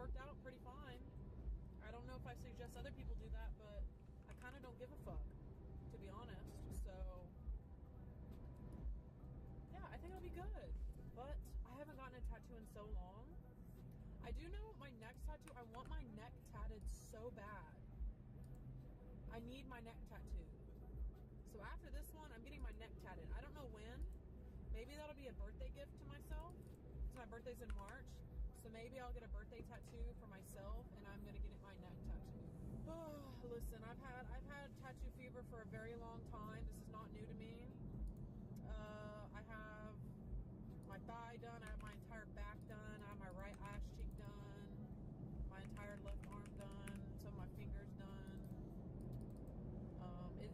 worked out pretty fine. I don't know if I suggest other people do that, but I kind of don't give a fuck, to be honest. So, yeah, I think it'll be good. But I haven't gotten a tattoo in so long. I do know my next tattoo, I want my neck tatted so bad. I need my neck tattoo. So after this one, I'm getting my neck tatted. I don't know when. Maybe that'll be a birthday gift to myself. So my birthday's in March. So maybe I'll get a birthday tattoo for myself, and I'm gonna get my neck tattoo. Oh, listen, I've had tattoo fever for a very long time. This is not new to me. I have my thigh done. I have my entire back done. I have my right ass cheek done. My entire left arm done. Some of my fingers done.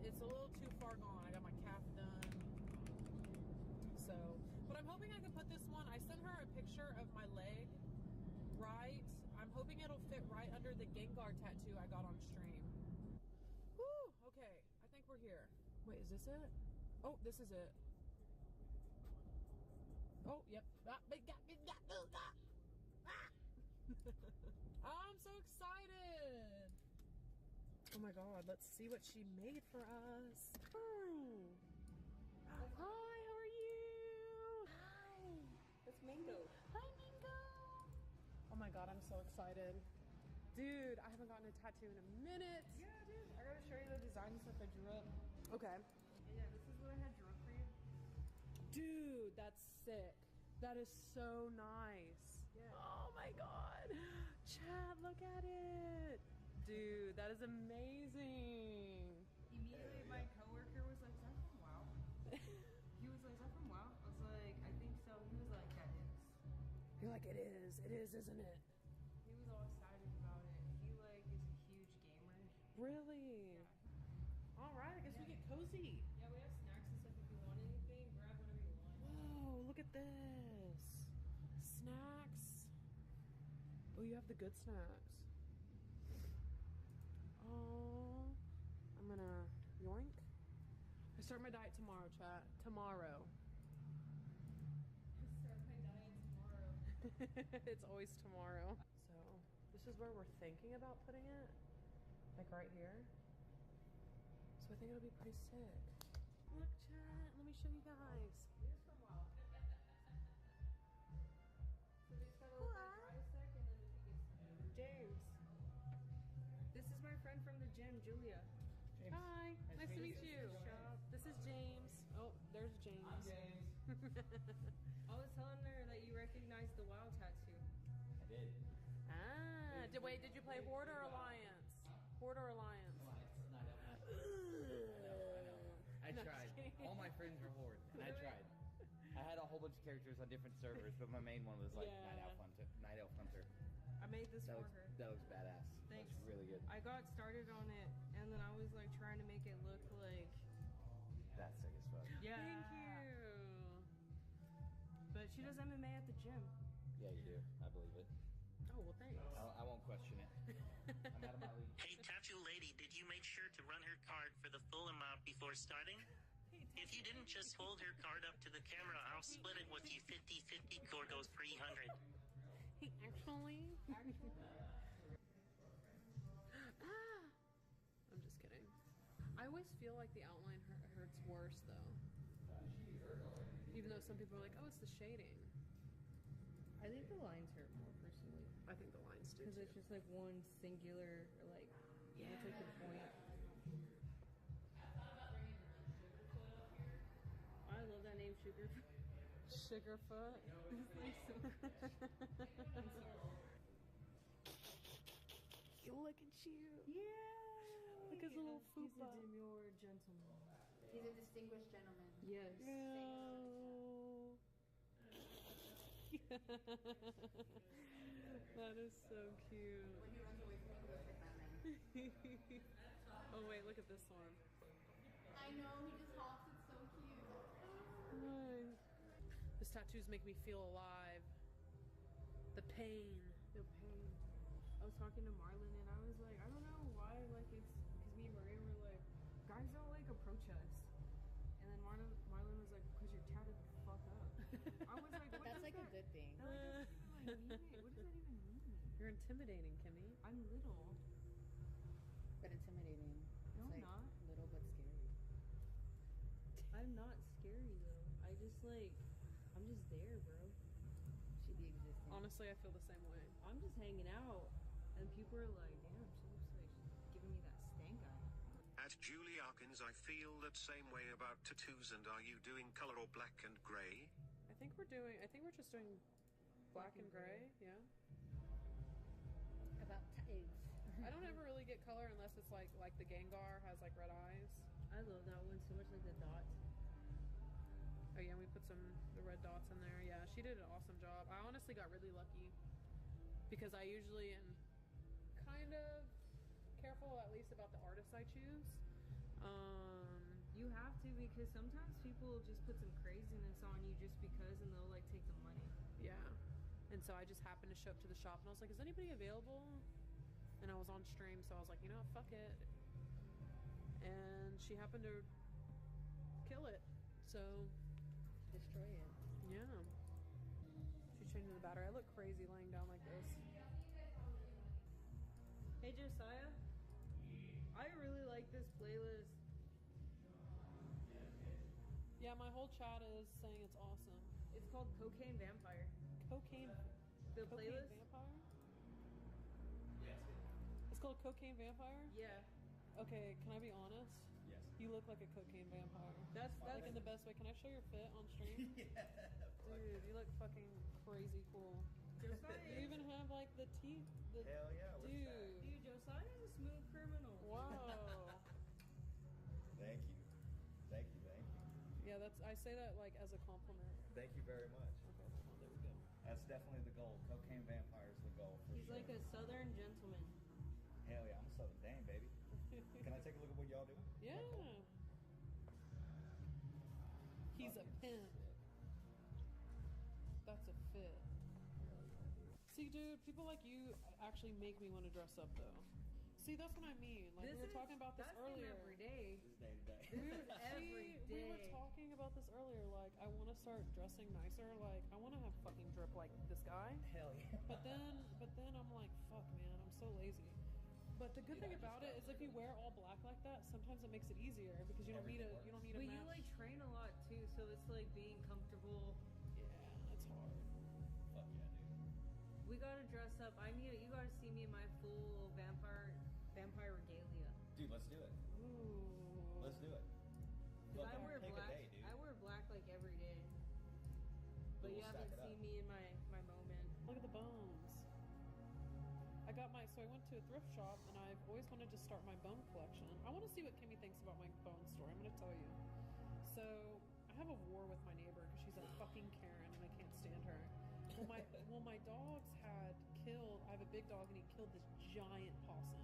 It's a little too far gone. I got my calf done. So, but I'm hoping I can put this one. I sent her a picture of my leg. Right. I'm hoping it'll fit right under the Gengar tattoo I got on stream. Woo! Okay. I think we're here. Wait, is this it? Oh, this is it. Oh, yep. I'm so excited. Oh my god, let's see what she made for us. Oh. Hi, how are you? Hi. It's Mingo. Hi, Mingo. Oh my god, I'm so excited. Dude, I haven't gotten a tattoo in a minute. Yeah, dude. I gotta show you the design stuff I drew up. Okay. Yeah, this is what I had drew up for you. Dude, that's sick. That is so nice. Yeah. Oh my god. Chad, look at it. Dude, that is amazing. Immediately, my coworker was like, "Is that from WoW?" He was like, "Is that from WoW?" I was like, "I think so." He was like, "That is." You're like, it is, isn't it? He was all excited about it. He like is a huge gamer. Really? Yeah. All right, I guess we get cozy. Yeah, we have snacks and stuff. If you want anything, grab whatever you want. Whoa, look at this. Snacks. Oh, you have the good snacks. Oh, I'm gonna yoink. I start my diet tomorrow, chat. Tomorrow. I start my diet tomorrow. It's always tomorrow. So, this is where we're thinking about putting it. Like right here. So I think it'll be pretty sick. Look, chat. Let me show you guys. It is from WoW. So they just gotta look like dry sec and then if he gets James. This is my friend from the gym, Julia. James. Hi. Nice to meet you. This is James. Oh, there's James. I'm James. I was telling her that you recognized the WoW tattoo. I did. Ah. Did you play Horde or Alliance? Horde or Alliance? I tried. All my friends were Horde, and I tried. I had a whole bunch of characters on different servers, but my main one was like Night Elf Hunter. I made this for her. That was badass. Thanks. That's really good. I got started on it, and then I was like trying to make it look like. That's sick as fuck. Yeah. Thank you. But she does MMA at the gym. Yeah, you do. I believe it. Oh, well, thanks. I won't question it. I'm out of my league. Hey, tattoo lady, did you make sure to run her card for the full amount before starting? If you didn't just hold her card up to the camera, I'll split it with you 50-50. Core goes 300. Hey, actually. Ah! I'm just kidding. I always feel like the outline hurts worse, though. Even though some people are like, oh, it's the shading. I think the lines hurt more personally. I think the lines do, Because it's just like one singular, like, yeah. take the point. I love that name, Sugarfoot. Sugarfoot. Look at you. Yeah. Look at his little fupa. He's a demure gentleman. He's a distinguished gentleman. Yes. No. That is so cute. When he runs away from me, he looks like Batman. Oh wait, look at this one. I know, he just hops. It's so cute. Nice. This tattoos make me feel alive. The pain. The pain. I was talking to Marlon and I was like, I don't know why, like it's, because me and Maria were like, guys don't like approach us. And then Marlon was like, because you're tatted the fuck up. I was like, what That's like that? a good thing. That, like, doesn't even, like, mean it. What does that even mean? You're intimidating, Kimmy. I'm little. But intimidating. No, It's I'm like not. little but scary. I'm not scary though. I just like, I'm just there, bro. She be existing. Honestly, I feel the same way. I'm just hanging out, and people are like, "Damn, she looks like she's giving me that stank eye." At Julie Arkins, I feel that same way about tattoos. And are you doing color or black and gray? I think we're just doing black and gray. Yeah. About tattoos. I don't ever really get color unless it's like the Gengar has like red eyes. I love that one so much, like the dots. Oh yeah, we put the red dots in there. Yeah, she did an awesome job. I honestly got really lucky because I usually am kind of careful, at least about the artists I choose. You have to, because sometimes people just put some craziness on you just because, and they'll like take the money. Yeah. And so I just happened to show up to the shop and I was like, is anybody available? And I was on stream, so I was like, you know what, fuck it. And she happened to kill it. So Destroy it. yeah. She's changing the battery. I look crazy laying down like this. Hey Josiah, I really like this playlist. Yeah, my whole chat is saying it's awesome. It's called Cocaine Vampire. Cocaine Playlist? Vampire? It's called Cocaine Vampire? Yeah, Okay, can I be honest? Yes. You look like a cocaine vampire. that's Like in the best way. Can I show your fit on stream? Dude, you look fucking crazy cool. Josiah. You even have like the teeth. Hell yeah. Dude. Dude, Josiah's a smooth criminal. Wow. Thank you. Thank you. Thank you. Yeah, I say that like as a compliment. Thank you very much. Okay, hold on, there we go. That's definitely the goal. Cocaine vampire is the goal for He's sure. like a southern gentleman. Hell yeah, I'm a Southern dang, baby. Can I take a look at what y'all do? Yeah. He's a pimp. That's a fit. See, dude, people like you actually make me want to dress up, though. See, that's what I mean. Like, we were talking about this that's earlier. him every day. This day to day. Dude, Every we were day. talking about this earlier. Like, I want to start dressing nicer. Like, I want to have fucking drip like this guy. Hell yeah. But then I'm like, fuck, man, I'm so lazy. But the good thing about it is if you wear all black like that, sometimes it makes it easier because you don't need a But you match. like train a lot too, so it's like being comfortable. Yeah, it's hard. Fuck yeah, dude. We gotta dress up. You gotta see me in my full vampire regalia. Dude, let's do it. Ooh. Let's do it. Cause Look, I wear pick black. a day, dude. I wear black like every day. But We'll you stack haven't it up. seen me in my moment. Look at the bones. So I went to a thrift shop and I've always wanted to start my bone collection. I want to see what Kimmy thinks about my bone story. I'm going to tell you. So I have a war with my neighbor because she's a fucking Karen and I can't stand her. Well, my dogs had killed, I have a big dog and he killed this giant possum.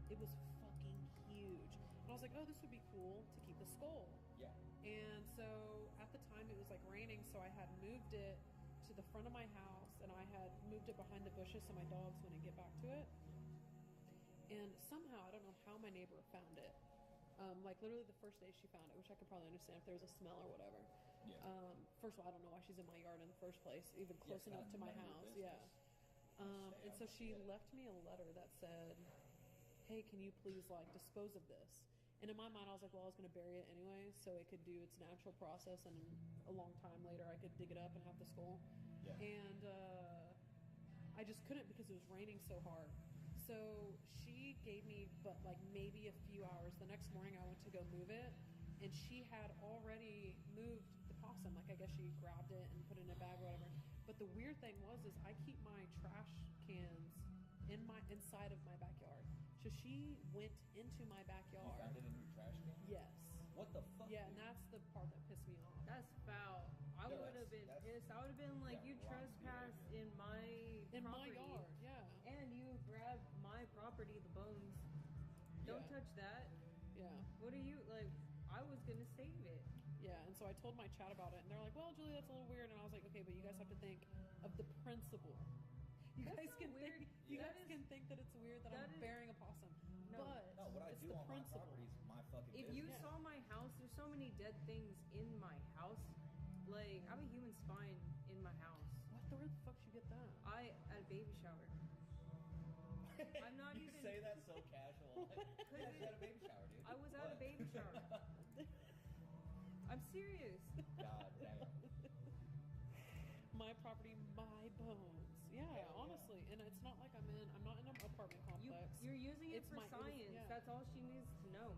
It was fucking huge. And I was like, oh, this would be cool to keep the skull. Yeah. And so at the time it was like raining, so I had moved it to the front of my house and I had moved it behind the bushes so my dogs wouldn't get back to it. And somehow, I don't know how my neighbor found it. Like literally the first day she found it, which I could probably understand if there was a smell or whatever. Yeah. First of all, I don't know why she's in my yard in the first place, even close enough to my house. Yeah. And so she left me a letter that said, hey, can you please like dispose of this? And in my mind, I was like, well, I was going to bury it anyway, so it could do its natural process, and a long time later, I could dig it up and have the skull. Yeah. And I just couldn't because it was raining so hard. So she gave me, but like maybe a few hours. The next morning, I went to go move it, and she had already moved the possum. Like I guess she grabbed it and put it in a bag or whatever. But the weird thing is I keep my trash cans inside of my backyard. So she went into my You backyard. found it in your trash can? Yes. What the fuck? Yeah, and dude? that's the part that pissed me off. That's foul. I Yeah, would have been that's- pissed. I would have been like, yeah, you wrong trespassed behavior. in my In my property, yard, yeah. and you grabbed my property, the bones. Don't Yeah. touch that. Yeah. What are you like? I was gonna save it. Yeah, and so I told my chat about it, and they're like, well, Julie, that's a little weird. And I was like, okay, but you guys have to think of the principle. You That's guys not can weird. think. You That guys is- can think that it's weird that that I'm is- burying a possum. No. But No, what I it's do the on my principle. property is my fucking If business. you Yeah. saw my house, there's so many dead things in my house. Like I have a human spine in my house. What? Where the fuck did you get that? At a baby shower. I'm not you even. say that so casual. Yeah, she had a baby shower, dude. I was at a baby shower. I'm serious. God damn. My property, my bones. Yeah, honestly, and it's not like I'm not in an apartment complex. You're using it It's for my- science. yeah. That's all she needs to know.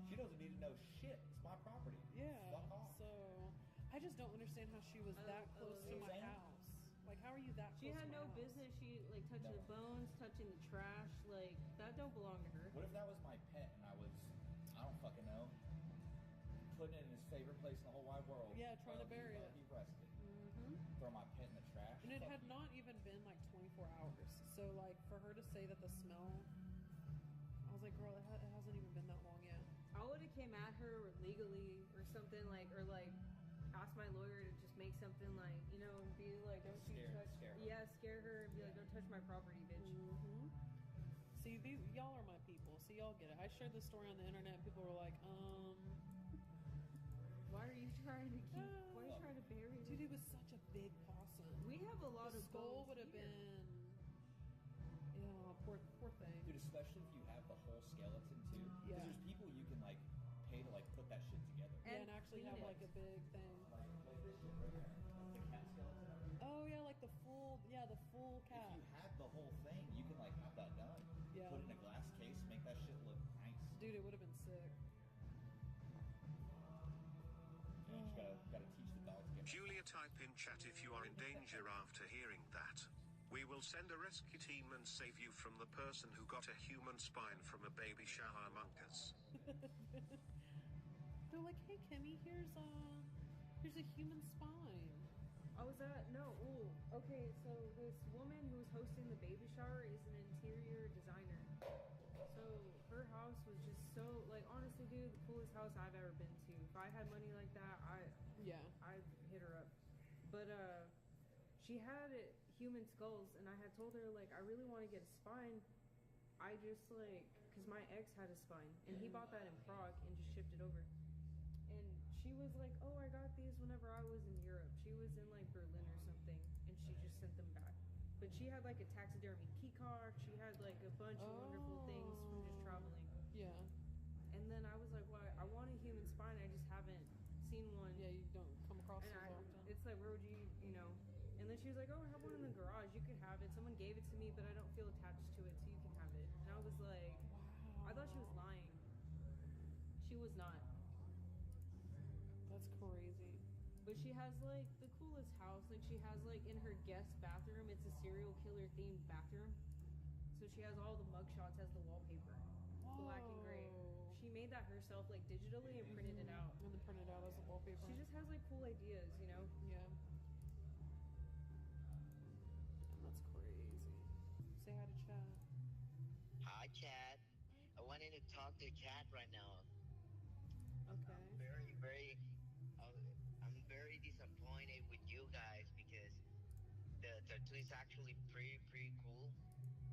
She doesn't need to know shit. It's my property. Yeah. Fuck off. So I just don't understand how she was that close to my Same. house. Like, how are you that She close had to my no house? business. She like touching the bones, touching the trash. Like that don't belong to her. What if that was my pet and I don't fucking know, putting it in his favorite place in the whole wide world? Yeah, trying to bury it. He rested. Mm-hmm. Throw my pet in the trash. And it Fuck had you. not even been like 24 hours. So, like, for her to say that the smell, I was like, girl, it hasn't even been that long yet. I would have came at her legally or something like, or like, asked my lawyer to just make something like, you know, and be like, don't you touch, scare her. yeah, scare her and be like, don't touch my property, bitch. Mm-hmm. See, y'all are my people. See, y'all get it. I shared this story on the internet, and people were like, Why are you trying to keep? Why are you trying to bury it? dude, it was such a big possum. We have a lot The of skull bones would have here. been, poor thing. Dude, especially if you have the whole skeleton too. Because Yeah. there's people you can like pay to like put that shit together. Yeah, and actually have like a big thing. Like this shit right here. The cat skeleton. Oh yeah, like the full cat. If you have the whole thing, you can like have that done. Yeah. Put it in a glass case, make that shit look nice. Dude, it would have been sick. You know, you just gotta teach the dog to get Julia, type in chat if you are in danger after hearing that. We will send a rescue team and save you from the person who got a human spine from a baby shower monkus. They're like, hey Kimmy, here's a human spine. I was at okay, so this woman who's hosting the baby shower is an interior designer. So her house was just so like honestly, dude, the coolest house I've ever been to. If I had money like that, I'd hit her up. But she had human skulls, and I had told her like I really want to get a spine. I just like because my ex had a spine, and he bought that in Prague and just shipped it over. And she was like, oh, I got these whenever I was in Europe. She was in like Berlin or something, and she just sent them back. But she had like a taxidermy peacock. She had like a bunch of wonderful things from just traveling. Yeah. And then I was like, well, I want a human spine. I just haven't seen one. Yeah, you don't come across And those often. it's like, where would you know? And then she was like, oh, I have one in the garage. You could have it. Someone gave it to me, but I don't feel attached to it, so you can have it. And I was like, Wow. I thought she was lying. She was not. That's crazy. But she has like the coolest house. Like she has like in her guest bathroom, it's a serial killer themed bathroom. So she has all the mugshots as the wallpaper, black and gray. Whoa. She made that herself like digitally and printed it out. And then print it out as a wallpaper. She just has like cool ideas, you know. Yeah. That's crazy. Say hi to Chad. Hi, Chad. I wanted to talk to Chad right now. Okay. I'm very disappointed with you guys because the tattoo is actually pretty cool,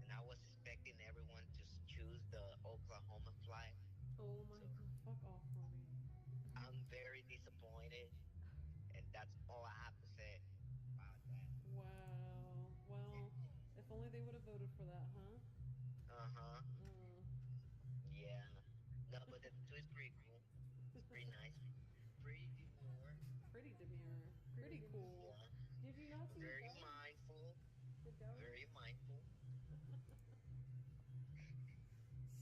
and I was expecting everyone to choose the Oklahoma flag. Oh my god. Fuck off, Ronnie. I'm very disappointed, and that's all I have to say about that. Wow. Well, if only they would have voted for that, huh? Uh-huh. Uh, Yeah. No, but the tattoo is pretty cool. It's pretty nice. Pretty demure. pretty demure. Pretty cool. Yeah. Did you not see Very the dog? mindful. The dog? Very mindful.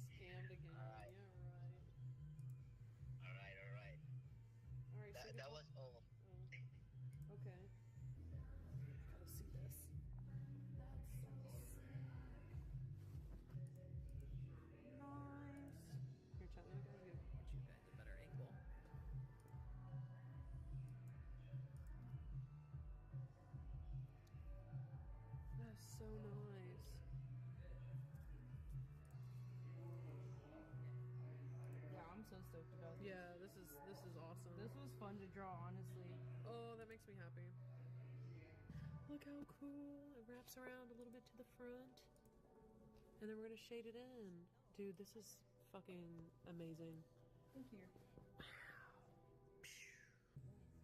Scammed again. Alright. Yeah, right. All right. Alright, so That was all. okay. Gotta see this. That's so sick. Nice. Here, Chad, let me go get watch you guys a better angle. That's so nice. Yeah, I'm so stoked about this. Yeah, this is awesome. This was fun to draw, honestly. Oh, that makes me happy. Look how cool. It wraps around a little bit to the front. And then we're going to shade it in. Dude, this is fucking amazing. Thank you.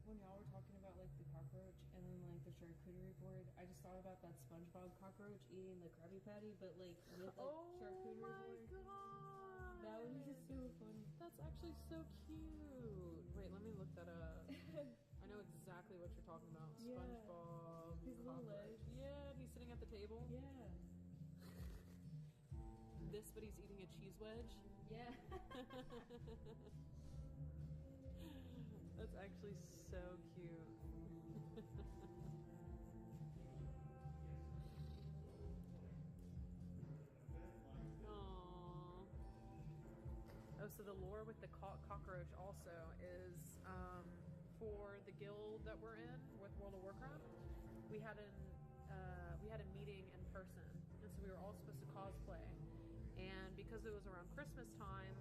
When y'all were talking about like the cockroach and then like the charcuterie board, I just thought about that SpongeBob cockroach eating the Krabby Patty, but like with a charcuterie board. God. That was just so funny. That's actually so cute. Wait, let me look that up. I know exactly what you're talking about. Yeah. SpongeBob. His little cockroach. legs. Yeah, he's sitting at the table. Yeah. This, but he's eating a cheese wedge. Yeah. That's actually so cute. Aww. Oh, so the lore with the cockroach also is for the guild that we're in with World of Warcraft. We had a meeting in person, and so we were all supposed to cosplay. And because it was around Christmas time,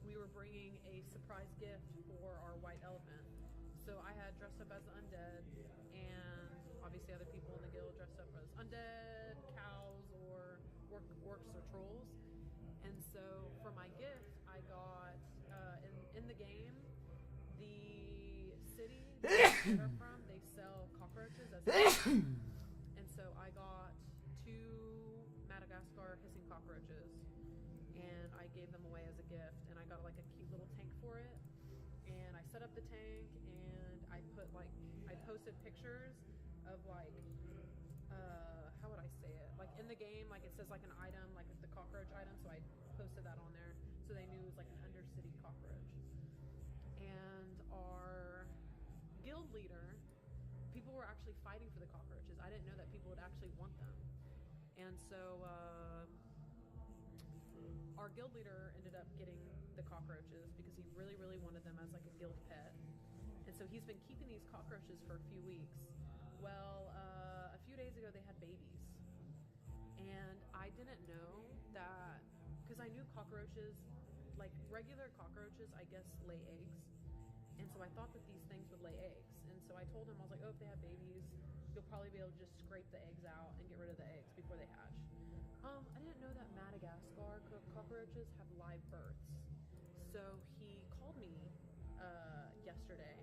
we were bringing a surprise gift for our white elephant. So I had dressed up as the undead, and obviously other people in the guild dressed up as undead, cows, or orcs or trolls. And so for my gift, I got in the game, the city that they're from, they sell cockroaches as and so I got 2 Madagascar hissing cockroaches, and I gave them away as a gift, and I got like a cute little tank for it, and I set up the tank, and I posted pictures of like how would I say it, like in the game, like it says like an item, like the cockroach item, so I posted that on there so they knew it was like an undercity cockroach. And our guild leader, people were actually fighting for the cockroaches. I didn't know that people would actually want them. And so our guild leader ended up getting the cockroaches because he really, really wanted them as like a guild pet. And so he's been keeping these cockroaches for a few weeks. Well, a few days ago they had babies. And I didn't know that, because I knew cockroaches, like regular cockroaches, I guess lay eggs. And so I thought that these things would lay eggs. And so I told him, I was like, oh, if they have babies, you'll probably be able to just scrape the eggs out and get rid of the eggs before they hatch. I didn't know that Madagascar cockroaches have live births. So he called me yesterday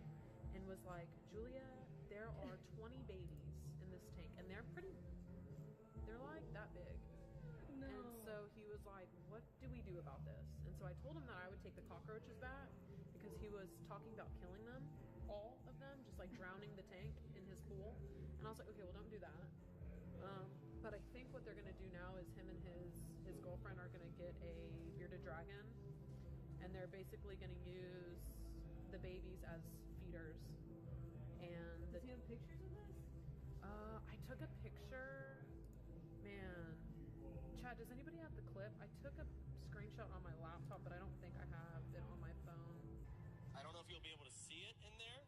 and was like, Julia, there are 20 babies in this tank, and they're like that big. No. And so he was like, what do we do about this? And so I told him that I would take the cockroaches back because he was talking about killing them, all of them, just like drowning the tank in his pool. And I was like, okay, well, don't do that. But I think what they're gonna do now is him and his girlfriend are gonna get a bearded dragon, and they're basically gonna use the babies as feeders. And Does he have pictures of this? I took a picture. Man, Chad, does anybody have the clip? I took a screenshot on my laptop, but I don't think I have it on my phone. I don't know if you'll be able to see it in there,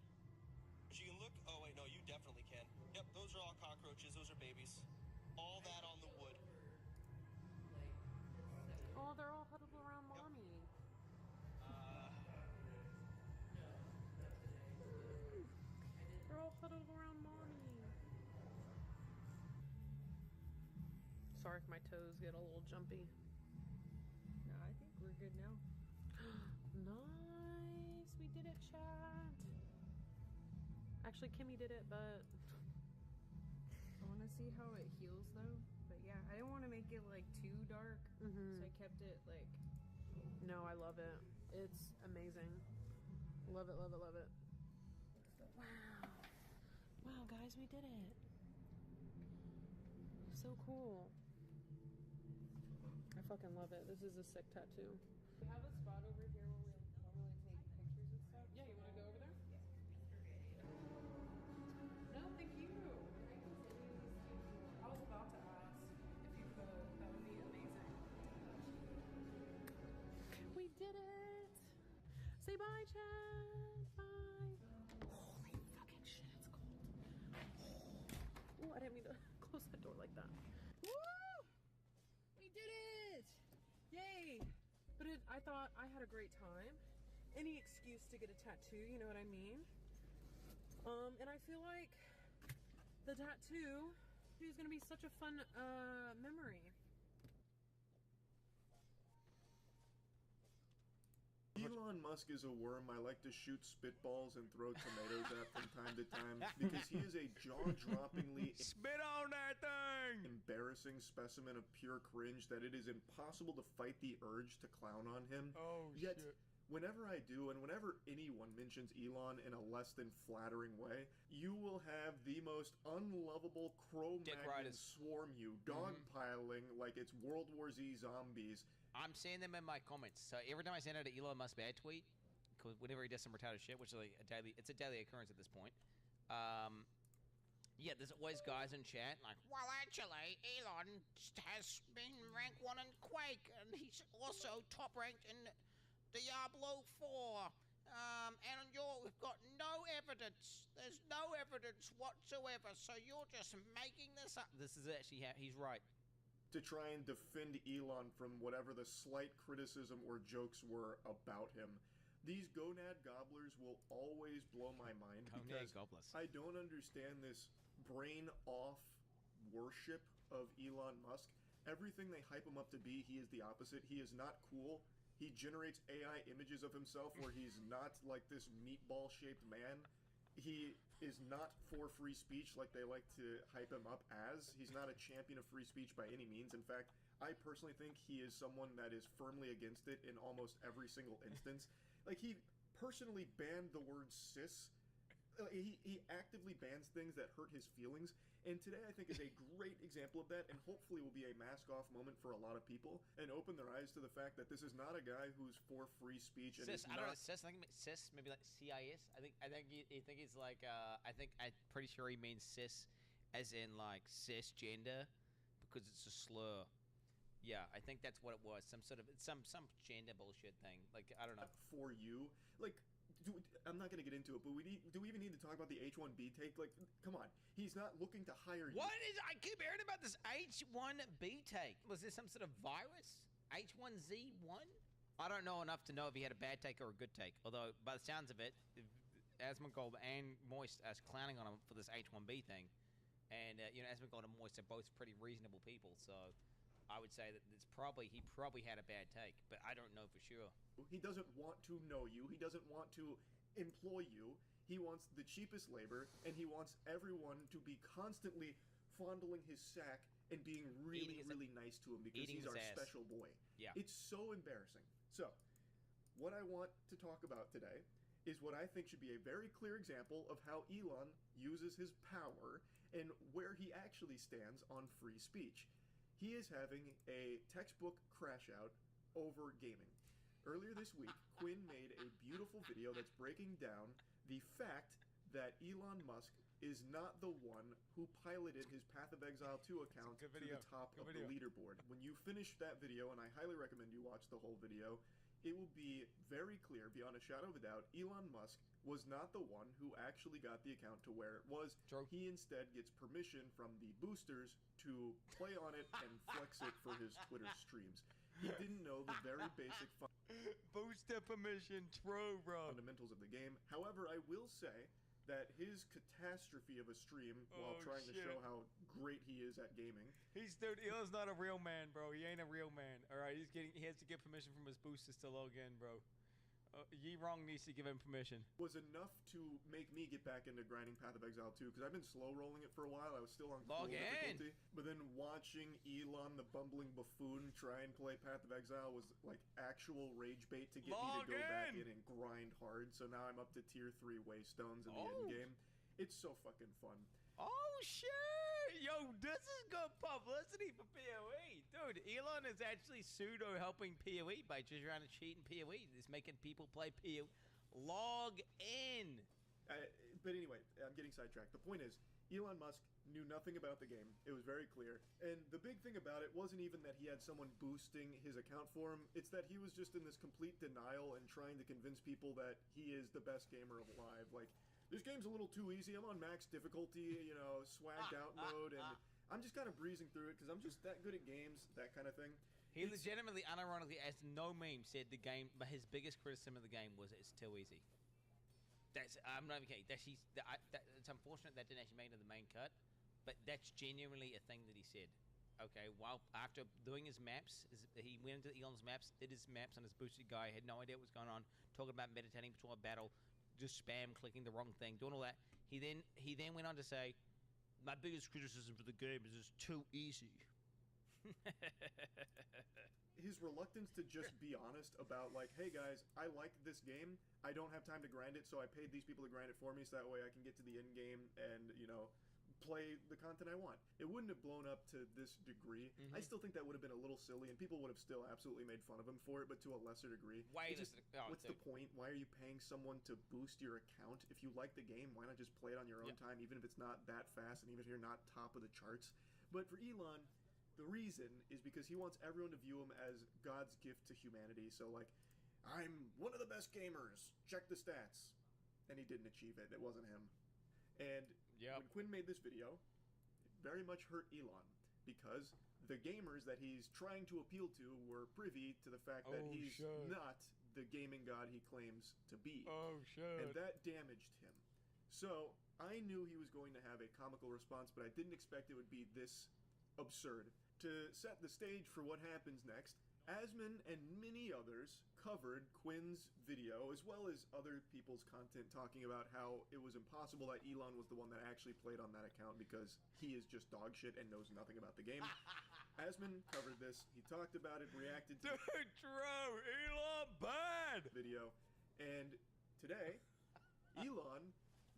but you can look. Oh wait, no, you definitely can. Yep, those are all cockroaches. Those are babies. All that on the wood. Oh, they're all huddled around mommy. They're all huddled around mommy. Sorry if my toes get a little jumpy. No, I think we're good now. Nice, we did it, chat. Actually, Kimmy did it, but I want to see how it heals though. But yeah, I didn't want to make it like too dark, so I kept it like. no, I love it. It's amazing. Love it, love it, love it. Wow. Wow, guys, we did it. So cool. I fucking love it. This is a sick tattoo. We have a spot over here where we normally take pictures and stuff. Yeah, you want to go over there? No, thank you. I was about to ask if you could. That would be amazing. We did it. Say bye, Chad. Bye. Holy fucking shit, it's cold. Oh, I didn't mean to close the door like that. Woo! We did it! Yay! But I thought I had a great time. Any excuse to get a tattoo, you know what I mean? And I feel like the tattoo is gonna be such a fun memory. Elon Musk is a worm I like to shoot spitballs and throw tomatoes at from time to time because he is a jaw-droppingly spit on that thing, embarrassing specimen of pure cringe that it is impossible to fight the urge to clown on him. Oh, Yet, shit. whenever I do, and whenever anyone mentions Elon in a less than flattering way, you will have the most unlovable Cro-Magnon swarm you, dogpiling like it's World War Z zombies. I'm seeing them in my comments. So every time I send out an Elon Musk bad tweet, because whenever he does some retarded shit, which is like it's a daily occurrence at this point. Yeah, there's always guys in chat like, well, actually, Elon has been rank 1 in Quake, and he's also top ranked in Diablo 4. And we've got no evidence. There's no evidence whatsoever. So you're just making this up. This is actually he's right. To try and defend Elon from whatever the slight criticism or jokes were about him. These gonad gobblers will always blow my mind because I don't understand this brain-off worship of Elon Musk. Everything they hype him up to be, he is the opposite. He is not cool. He generates AI images of himself where he's not like this meatball-shaped man. He is not for free speech like they like to hype him up as. He's not a champion of free speech by any means. In fact, I personally think he is someone that is firmly against it in almost every single instance. Like, he personally banned the word cis. He actively bans things that hurt his feelings. And today, I think, is a great example of that, and hopefully will be a mask-off moment for a lot of people, and open their eyes to the fact that this is not a guy who's for free speech. And cis, I don't know, cis. I think cis, maybe like CIS. I think he's like. I'm pretty sure he means cis, as in like cisgender, because it's a slur. Yeah, I think that's what it was. Some sort of some gender bullshit thing. Like, I don't know. For you, like. I'm not going to get into it, but do we even need to talk about the H-1B take? Like, come on. He's not looking to hire you. I keep hearing about this H-1B take. Was there some sort of virus? H1Z1? I don't know enough to know if he had a bad take or a good take. Although, by the sounds of it, Asmongold and Moist are clowning on him for this H-1B thing. And, Asmongold and Moist are both pretty reasonable people, so I would say that he probably had a bad take, but I don't know for sure. He doesn't want to know you. He doesn't want to employ you. He wants the cheapest labor, and he wants everyone to be constantly fondling his sack and being really nice to him because he's our special boy. Yeah. It's so embarrassing. So, what I want to talk about today is what I think should be a very clear example of how Elon uses his power and where he actually stands on free speech. He is having a textbook crash out over gaming. Earlier this week, Quinn made a beautiful video that's breaking down the fact that Elon Musk is not the one who piloted his Path of Exile 2 account to the top of the leaderboard. When you finish that video, and I highly recommend you watch the whole video, it will be very clear, beyond a shadow of a doubt, Elon Musk was not the one who actually got the account to where it was. True. He instead gets permission from the boosters to play on it and flex it for his Twitter streams. He didn't know the very basic booster permission, true, bro. Fundamentals of the game. However, I will say that his catastrophe of a stream while trying to show how great he is at gaming. Elon's not a real man, bro. He ain't a real man. All right, he has to get permission from his boosters to log in, bro. Ye Wrong needs to give him permission. Was enough to make me get back into grinding Path of Exile 2 because I've been slow rolling it for a while. I was still on cool difficulty, but then watching Elon the bumbling buffoon try and play Path of Exile was like actual rage bait to get me to go back in and grind hard. So now I'm up to tier 3 waystones in the end game. It's so fucking fun. Oh shit! Yo, this is good publicity for PoE. Dude, Elon is actually pseudo-helping PoE by just trying to cheat in PoE. He's making people play PoE. Log in! But anyway, I'm getting sidetracked. The point is, Elon Musk knew nothing about the game. It was very clear. And the big thing about it wasn't even that he had someone boosting his account for him. It's that he was just in this complete denial and trying to convince people that he is the best gamer alive. Like, this game's a little too easy. I'm on max difficulty, swagged out mode, and I'm just kind of breezing through it because I'm just that good at games, that kind of thing. He legitimately, unironically, as no meme, said the game, but his biggest criticism of the game was it's too easy. I'm not even kidding. It's unfortunate that didn't actually make it to the main cut, but that's genuinely a thing that he said. okay, while after doing his maps, he went into Elon's maps, did his maps on his boosted guy, had no idea what was going on, talking about meditating before a battle, just spam clicking the wrong thing, doing all that. He then went on to say, my biggest criticism for the game is it's too easy. His reluctance to just be honest about, like, hey guys, I like this game, I don't have time to grind it, so I paid these people to grind it for me so that way I can get to the end game and, you know, play the content I want. It wouldn't have blown up to this degree. I still think that would have been a little silly, and people would have still absolutely made fun of him for it, but to a lesser degree. What's the point? Why are you paying someone to boost your account? If you like the game, why not just play it on your own time, even if it's not that fast, and even if you're not top of the charts? But for Elon, the reason is because he wants everyone to view him as God's gift to humanity. So, like, I'm one of the best gamers. Check the stats. And he didn't achieve it. It wasn't him. And when Quinn made this video, it very much hurt Elon because the gamers that he's trying to appeal to were privy to the fact that he's not the gaming god he claims to be. And that damaged him. So I knew he was going to have a comical response, but I didn't expect it would be this absurd. To set the stage for what happens next, Asman and many others covered Quinn's video, as well as other people's content talking about how it was impossible that Elon was the one that actually played on that account because he is just dog shit and knows nothing about the game. Asman covered this. He talked about it, reacted to Elon bad video, and today Elon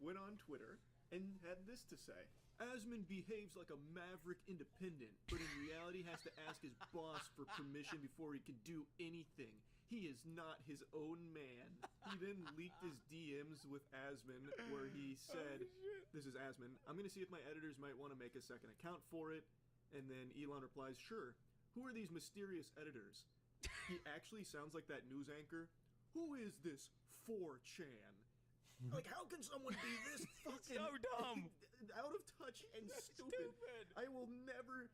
went on Twitter and had this to say. Asman behaves like a maverick independent, but in reality has to ask his boss for permission before he can do anything. He is not his own man. He then leaked his DMs with Asman where he said, this is Asman, I'm going to see if my editors might want to make a second account for it. And then Elon replies, sure. Who are these mysterious editors? He actually sounds like that news anchor. Who is this 4chan? Like, how can someone be this fucking so dumb, out of touch and stupid? I will never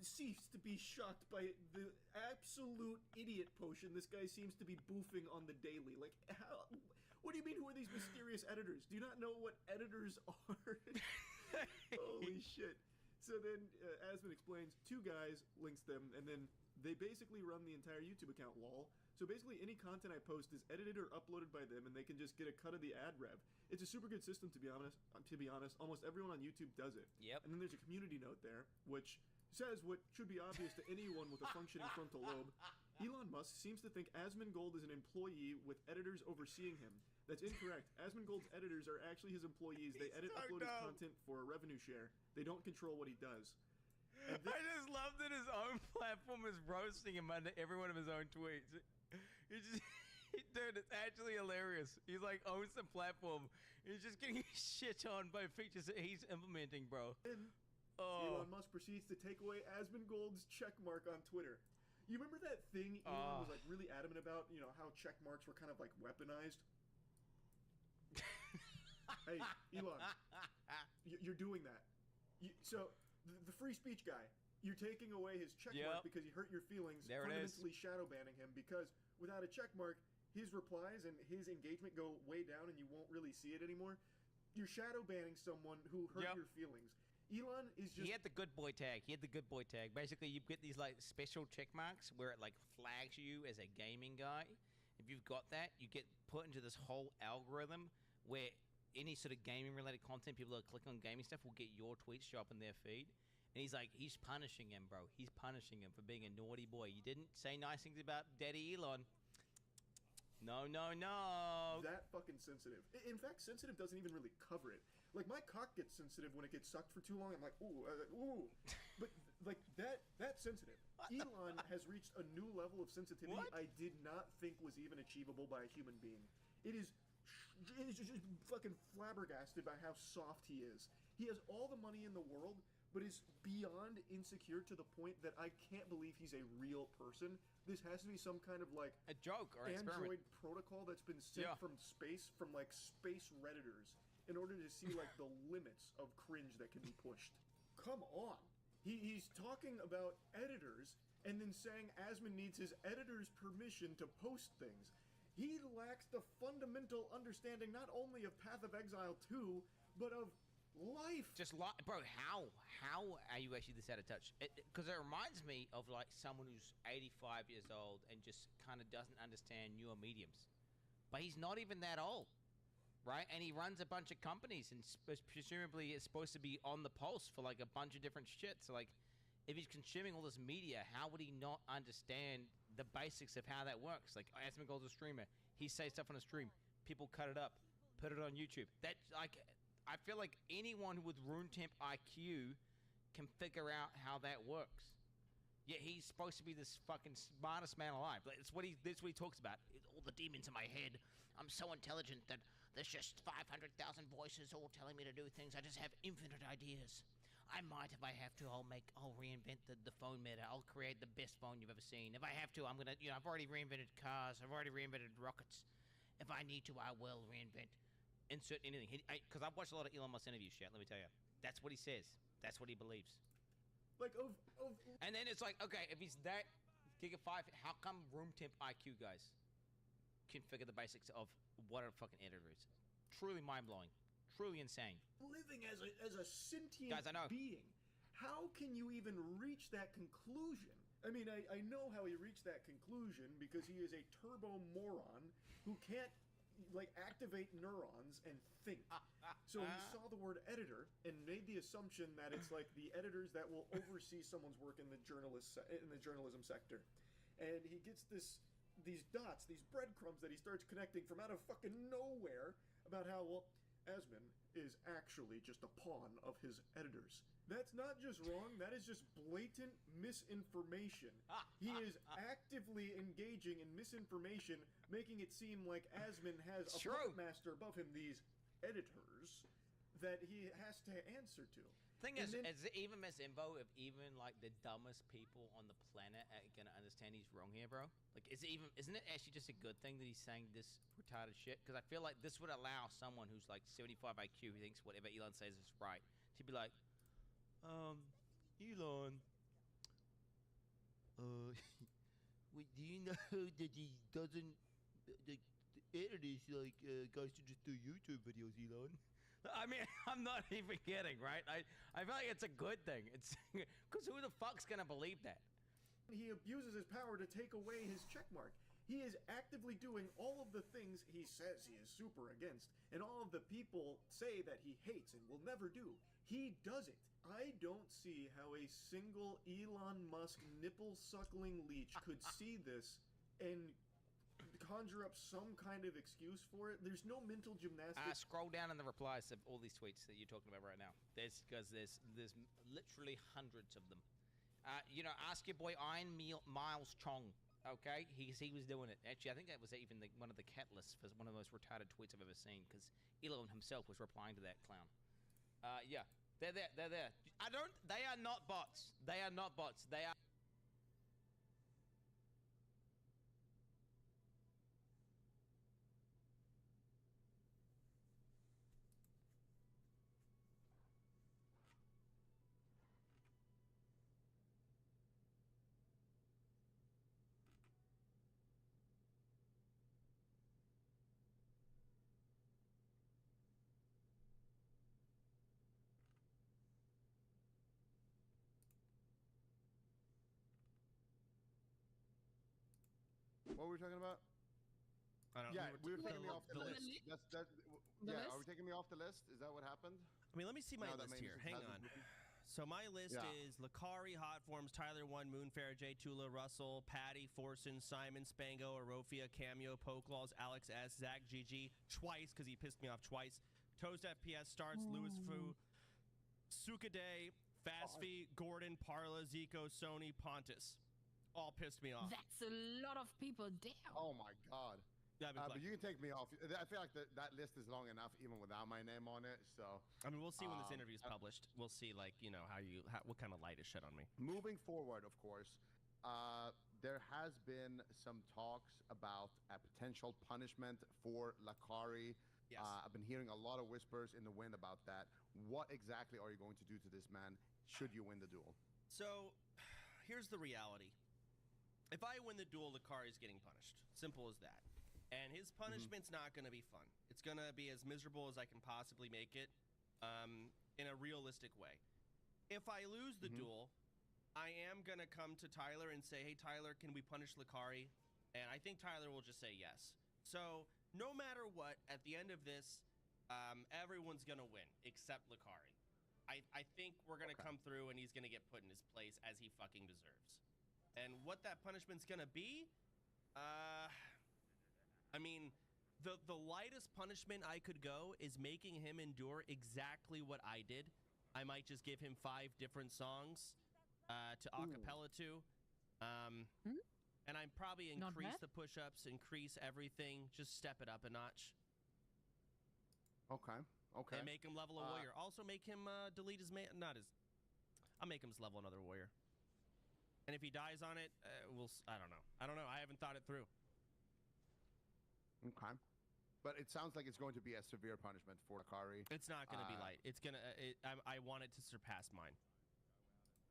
cease to be shocked by the absolute idiot potion this guy seems to be boofing on the daily. Like, how? What do you mean? Who are these mysterious editors? Do you not know what editors are? Holy shit! So then Asman explains, two guys, links them, and then they basically run the entire YouTube account, lol. So basically any content I post is edited or uploaded by them, and they can just get a cut of the ad rev. It's a super good system, to be honest. Almost everyone on YouTube does it. Yep. And then there's a community note there, which says what should be obvious to anyone with a functioning frontal lobe. Elon Musk seems to think Asmongold is an employee with editors overseeing him. That's incorrect. Asmongold's editors are actually his employees. They edit, upload his content for a revenue share. They don't control what he does. I just love that his own platform is roasting him under every one of his own tweets. Dude, it's actually hilarious. He's like owns the platform. He's just getting shit on by features that he's implementing, bro. Elon Musk proceeds to take away Asmongold's check mark on Twitter. You remember that thing Elon was like really adamant about? You know, how check marks were kind of like weaponized? Hey, Elon, you're doing that. So, the free speech guy, you're taking away his check mark because he hurt your feelings, fundamentally shadow banning him, because without a check mark, his replies and his engagement go way down and you won't really see it anymore. You're shadow banning someone who hurt your feelings. Elon is just... He had the good boy tag. Basically, you get these like special check marks where it like flags you as a gaming guy. If you've got that, you get put into this whole algorithm where any sort of gaming related content, people that click on gaming stuff will get your tweets show up in their feed. And he's like, he's punishing him, bro. He's punishing him for being a naughty boy. You didn't say nice things about Daddy Elon. No. That fucking sensitive. In fact, sensitive doesn't even really cover it. Like, my cock gets sensitive when it gets sucked for too long. I'm like, ooh. But, like, that's sensitive. Elon has reached a new level of sensitivity I did not think was even achievable by a human being. It is just fucking flabbergasted by how soft he is. He has all the money in the world, but is beyond insecure to the point that I can't believe he's a real person. This has to be some kind of, like, a joke or Android experiment protocol that's been sent from space, from, like, space Redditors, in order to see, like, the limits of cringe that can be pushed. Come on. He's talking about editors and then saying Asman needs his editor's permission to post things. He lacks the fundamental understanding not only of Path of Exile 2, but of life. Just bro, how are you actually this out of touch? Because it reminds me of like someone who's 85 years old and just kind of doesn't understand newer mediums. But he's not even that old, right? And he runs a bunch of companies and presumably is supposed to be on the pulse for like a bunch of different shit. So like, if he's consuming all this media, how would he not understand the basics of how that works? Like, Asmongold's a streamer. He says stuff on a stream. People cut it up, put it on YouTube. That like, I feel like anyone with room temp IQ can figure out how that works. Yet he's supposed to be this fucking smartest man alive. That's what he talks about. All the demons in my head. I'm so intelligent that there's just 500,000 voices all telling me to do things. I just have infinite ideas. I might, if I have to, I'll reinvent the phone meta. I'll create the best phone you've ever seen. If I have to, I'm gonna, I've already reinvented cars. I've already reinvented rockets. If I need to, I will reinvent. Insert anything. Because I've watched a lot of Elon Musk interviews, chat. Let me tell you. That's what he says. That's what he believes. Like, And then it's like, okay, if he's that Giga 5, how come room temp IQ guys can figure the basics of what a fucking editor is? Truly mind-blowing. Truly insane. Living as a sentient guys, I know. being, how can you even reach that conclusion? I mean, I know how he reached that conclusion because he is a turbo moron who can't like activate neurons and think. So he saw the word editor and made the assumption that it's like the editors that will oversee someone's work in the journalism sector, and he gets these dots, these breadcrumbs that he starts connecting from out of fucking nowhere about how, well, Asmon is actually just a pawn of his editors. That's not just wrong, that is just blatant misinformation. He is actively engaging in misinformation, making it seem like Asmon has a puppet master above him, these editors, that he has to answer to. Thing is, even Miss Imbo, if even like the dumbest people on the planet are gonna understand he's wrong here, bro. Like, isn't it actually just a good thing that he's saying this retarded shit? Because I feel like this would allow someone who's like 75 IQ who thinks whatever Elon says is right to be like, Elon, wait, do you know that he doesn't? The editors like guys should just do YouTube videos, Elon. I mean, I'm not even kidding, right? I feel like it's a good thing. It's because who the fuck's gonna believe that? He abuses his power to take away his checkmark. He is actively doing all of the things he says he is super against, and all of the people say that he hates and will never do. He does it. I don't see how a single Elon Musk nipple-suckling leech could see this and conjure up some kind of excuse for it. There's no mental gymnastics. Scroll down in the replies of all these tweets that you're talking about right now. There's literally hundreds of them. Ask your boy Iron Miles Chong. Okay, he was doing it. Actually, I think that was even one of the catalysts for one of the most retarded tweets I've ever seen, because Elon himself was replying to that clown. Yeah, they're there. They're there. They are not bots. They are not bots. They are. What were we talking about? I don't know. Yeah, we were taking me off the list. Are we taking me off the list? Is that what happened? I mean, let me see my list here. Hang on. So my list is Lakari, Hotforms, Tyler 1, Moonfair, J. Tula, Russell, Patty, Forson, Simon, Spango, Arofia, Cameo, Pokelaws, Alex S, Zach GG, twice, because he pissed me off twice. Toast FPS starts, Louis Fu, Sukade, Fastfee, Gordon, Parla, Zico, Sony, Pontus. All pissed me off. That's a lot of people, damn. Oh my god. But you can take me off. I feel like that list is long enough even without my name on it. So I mean, we'll see when this interview is published. We'll see, like, what kind of light is shed on me. Moving forward, of course, there has been some talks about a potential punishment for Lakari. Yes. I've been hearing a lot of whispers in the wind about that. What exactly are you going to do to this man should you win the duel? So here's the reality. If I win the duel, Lakari's getting punished. Simple as that. And his punishment's not going to be fun. It's going to be as miserable as I can possibly make it. in a realistic way. If I lose the duel, I am going to come to Tyler and say, hey, Tyler, can we punish Lakari? And I think Tyler will just say yes. So no matter what, at the end of this, everyone's going to win except Lakari. I think we're going to come through and he's going to get put in his place as he fucking deserves. And what that punishment's going to be, I mean, the lightest punishment I could go is making him endure exactly what I did. I might just give him 5 different songs to acapella to. And I'd probably increase the push-ups, increase everything, just step it up a notch. Okay. And make him level a warrior. Also make him delete his I'll make him level another warrior. And if he dies on it, I don't know. I haven't thought it through. Okay. But it sounds like it's going to be a severe punishment for Lakari. It's not going to be light. It's going to I want it to surpass mine.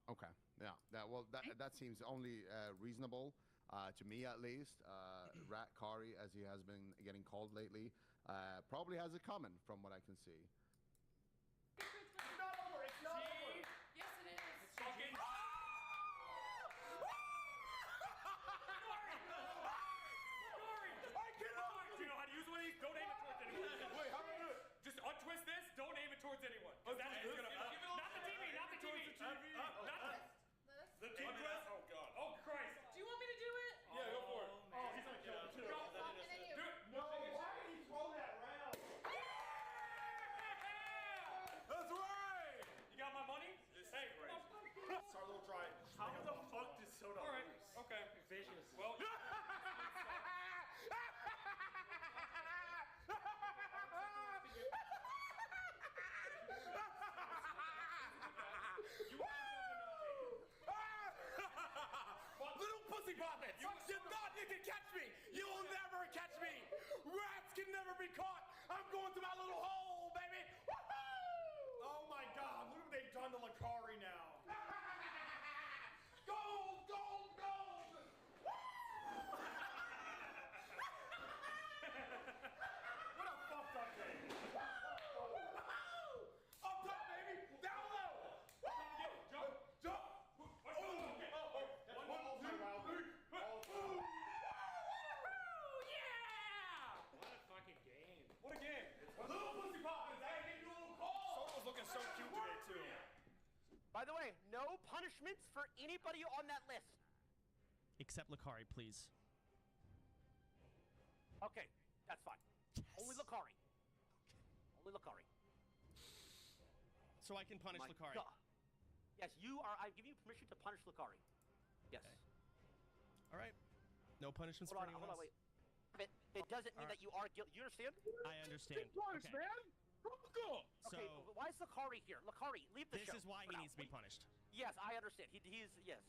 Okay. Yeah. That seems only reasonable to me, at least. Rat Kari, as he has been getting called lately, probably has it coming from what I can see. It's not over. It's not over. Yes, it is. It's fucking. Do you know how to use one of these? Don't aim it towards anyone. Wait, how do I do it? Just untwist this. Don't aim it towards anyone. Not the TV. Not the TV. The TV. Oh God. Oh Christ. Do you want me to do it? Yeah, go for it. Oh, he's gonna kill me too. Do it. No, why did he throw that round? That's right. You got my money? Hey, great. It's our little dry. How the fuck did Soda lose? All right. Okay. Vicious. Well. Little pussy puppets! You thought you could catch me! You will never catch me! Rats can never be caught! I'm going to my little hole, baby! Woohoo! Oh my God! Look what they've done to Lakari now. Gold! Gold! Gold! What a fucked up game. Up top, baby! Down low! Jump! Jump! What a fucking game. What a game. Little pussy poppins, I gave you a little call! Soda was looking so cute today too. By the way, no punishments for anybody on that list. Except Lakari, please. Okay, that's fine. Yes. Only Lakari. Only Lakari. So I can punish My Lakari. God. Yes, you are. I'm giving you permission to punish Lakari. Yes. Okay. All right. No punishments for anyone else. Wait. It doesn't mean that you are guilty. You understand? I understand. Punish, Okay. man! Go! Okay, So why is Lakari here? Lakari, leave the this show. is why he for now. needs to be punished. Yes, I understand. He's yes.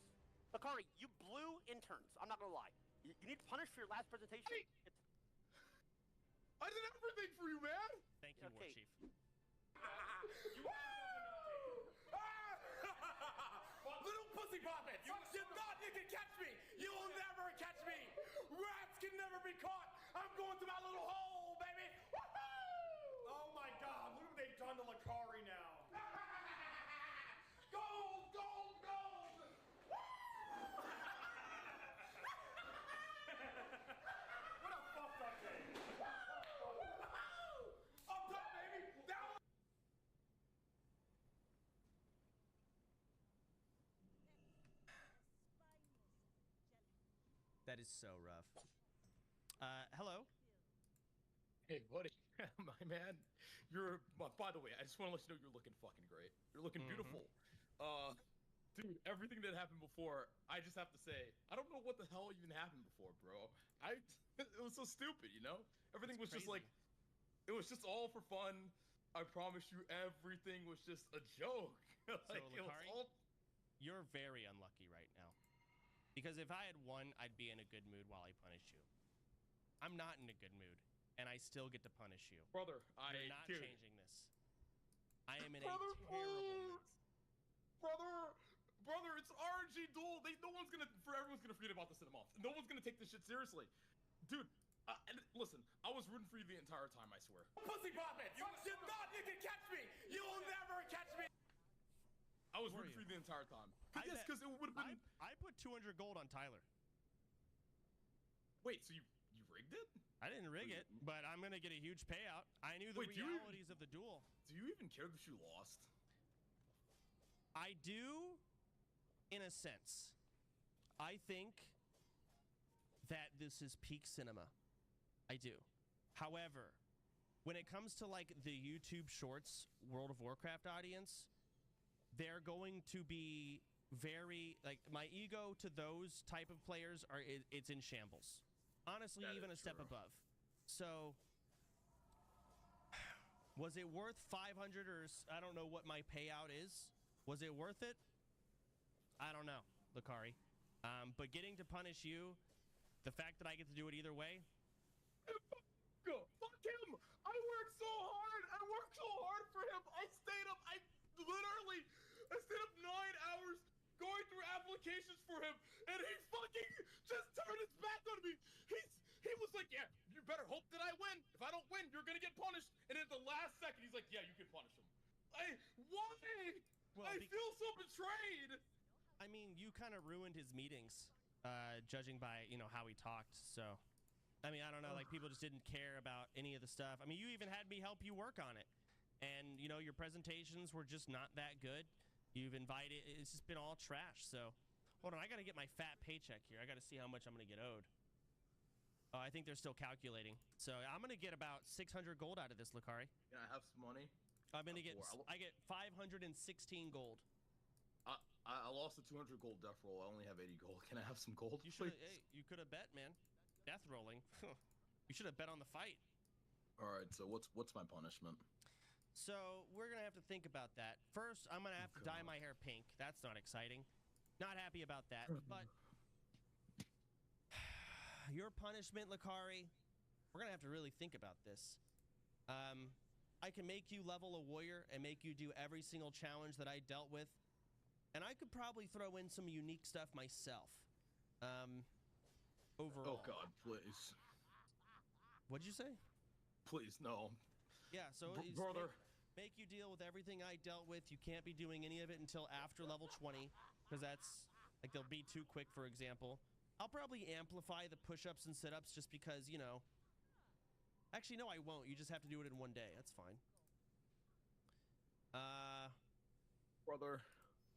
Lakari, you blew interns. I'm not gonna lie. You need to punish for your last presentation. Hey! I did everything for you, man! Thank you, Okay. War Chief. Little pussy puppets! You thought you could catch me! You will never catch me! Rats can never be caught! I'm going to my little hole, baby! Woohoo! Oh my God! Look what they've done to Lakari now. Gold! Gold! Gold! What a fucked up game. Up top, baby! Down! That is so rough. Hello. Hey, buddy. My man. By the way, I just want to let you know you're looking fucking great. You're looking beautiful. Dude, everything that happened before, I just have to say, I don't know what the hell even happened before, bro. It was so stupid, you know? Everything was just like, it was just all for fun. I promise you, everything was just a joke. Like, So, it was Lakari, all... you're very unlucky right now. Because if I had won, I'd be in a good mood while I punish you. I'm not in a good mood, and I still get to punish you. Brother, You're not dude. changing this. I am in a terrible mood. Brother, it's RNG duel. Everyone's gonna forget about this in a month. No one's gonna take this shit seriously, dude. And listen, I was rooting for you the entire time. I swear. Pussy puppets! You thought you could catch me! You will I was Were rooting you? for you the entire time. I Yes, bet- because it would have been. I put 200 gold on Tyler. Wait, so you rigged it? I didn't rig it, but I'm gonna get a huge payout. I knew the Wait, do you even- realities of the duel. Do you even care that you lost? I do, in a sense. I think that this is peak cinema. I do. However, when it comes to like the YouTube Shorts World of Warcraft audience, they're going to be very like my ego to those type of players it's in shambles. Honestly, That even a is step true. above. So was it worth 500 or I don't know what my payout is? Was it worth it? I don't know, Lakari. But getting to punish you, the fact that I get to do it either way. Go. Fuck him! I worked so hard! I worked so hard for him! I stayed up 9 hours going through applications for him, and he fucking just turned his back on me! He was like, yeah, you better hope that I win! If I don't win, you're gonna get punished! And at the last second, he's like, yeah, you can punish him. Why? Well, I feel so betrayed! I mean, you kind of ruined his meetings, judging by, how he talked, so... I mean, I don't know, like, people just didn't care about any of the stuff. I mean, you even had me help you work on it. And, your presentations were just not that good. You've invited... It's just been all trash, so... Hold on, I gotta get my fat paycheck here. I gotta see how much I'm gonna get owed. I think they're still calculating. So, I'm gonna get about 600 gold out of this, Lakari. Can I have some money? I'm gonna get... I get 516 gold. I lost the 200 gold death roll. I only have 80 gold. Can I have some gold, You should. please? Hey, you could have bet, man. Death rolling. You should have bet on the fight. All right. So what's my punishment? So we're gonna have to think about that. First, I'm gonna have to dye my hair pink. That's not exciting. Not happy about that. But your punishment, Lakari, we're gonna have to really think about this. I can make you level a warrior and make you do every single challenge that I dealt with. And I could probably throw in some unique stuff myself. Overall. Oh God, please. What'd you say? Please, no. Yeah, so it's brother. Make you deal with everything I dealt with. You can't be doing any of it until after level 20, because that's, like, they'll be too quick, for example. I'll probably amplify the push-ups and sit-ups just because, Actually, no, I won't. You just have to do it in one day. That's fine. Brother.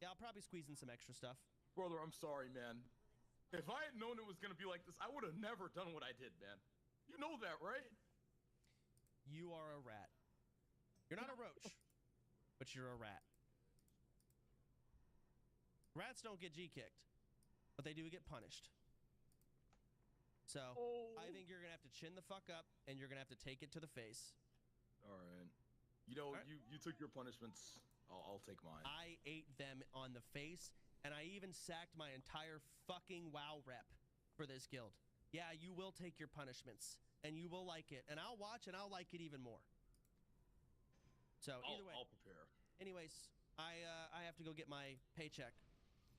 Yeah, I'll probably squeeze in some extra stuff. Brother, I'm sorry, man. If I had known it was gonna be like this, I would have never done what I did, man. You know that, right? You are a rat. You're not a roach, but you're a rat. Rats don't get G-kicked, but they do get punished. So, I think you're gonna have to chin the fuck up, and you're gonna have to take it to the face. All right. You took your punishments. I'll take mine. I ate them on the face, and I even sacked my entire fucking WoW rep for this guild. Yeah, you will take your punishments, and you will like it, and I'll watch, and I'll like it even more. So, either way. I'll prepare. Anyways, I have to go get my paycheck.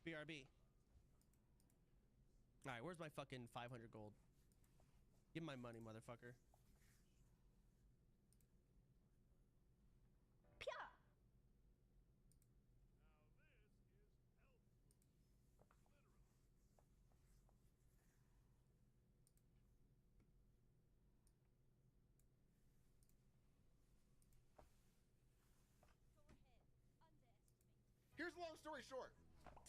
BRB. All right, where's my fucking 500 gold? Give me my money, motherfucker. Here's a long story short.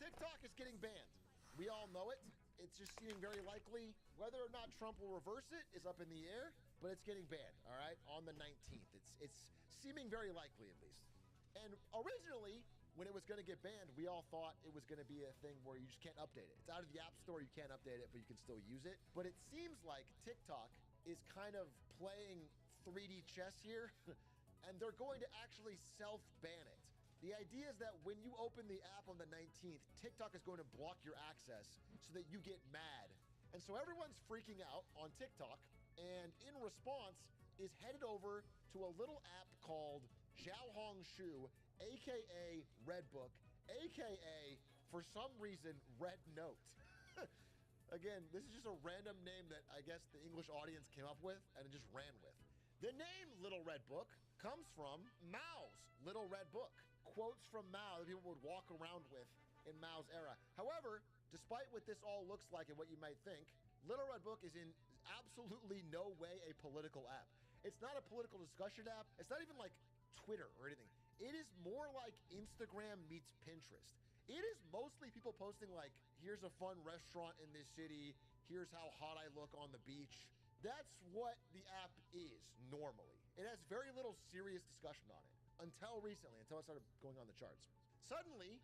TikTok is getting banned. We all know it. It's just seeming very likely. Whether or not Trump will reverse it is up in the air, but it's getting banned, all right, on the 19th. It's seeming very likely, at least. And originally, when it was going to get banned, we all thought it was going to be a thing where you just can't update it. It's out of the App Store, you can't update it, but you can still use it. But it seems like TikTok is kind of playing 3D chess here, and they're going to actually self-ban it. The idea is that when you open the app on the 19th, TikTok is going to block your access so that you get mad. And so everyone's freaking out on TikTok, and in response is headed over to a little app called Xiaohong Shu, aka Redbook, aka, for some reason, Red Note. Again, this is just a random name that I guess the English audience came up with and it just ran with. The name Little Red Book comes from Mao's Little Red Book. quotes from Mao that people would walk around with in Mao's era. However, despite what this all looks like and what you might think, Little Red Book is in absolutely no way a political app. It's not a political discussion app. It's not even like Twitter or anything. It is more like Instagram meets Pinterest. It is mostly people posting like, here's a fun restaurant in this city. Here's how hot I look on the beach. That's what the app is normally. It has very little serious discussion on it until recently, until it started going on the charts. Suddenly,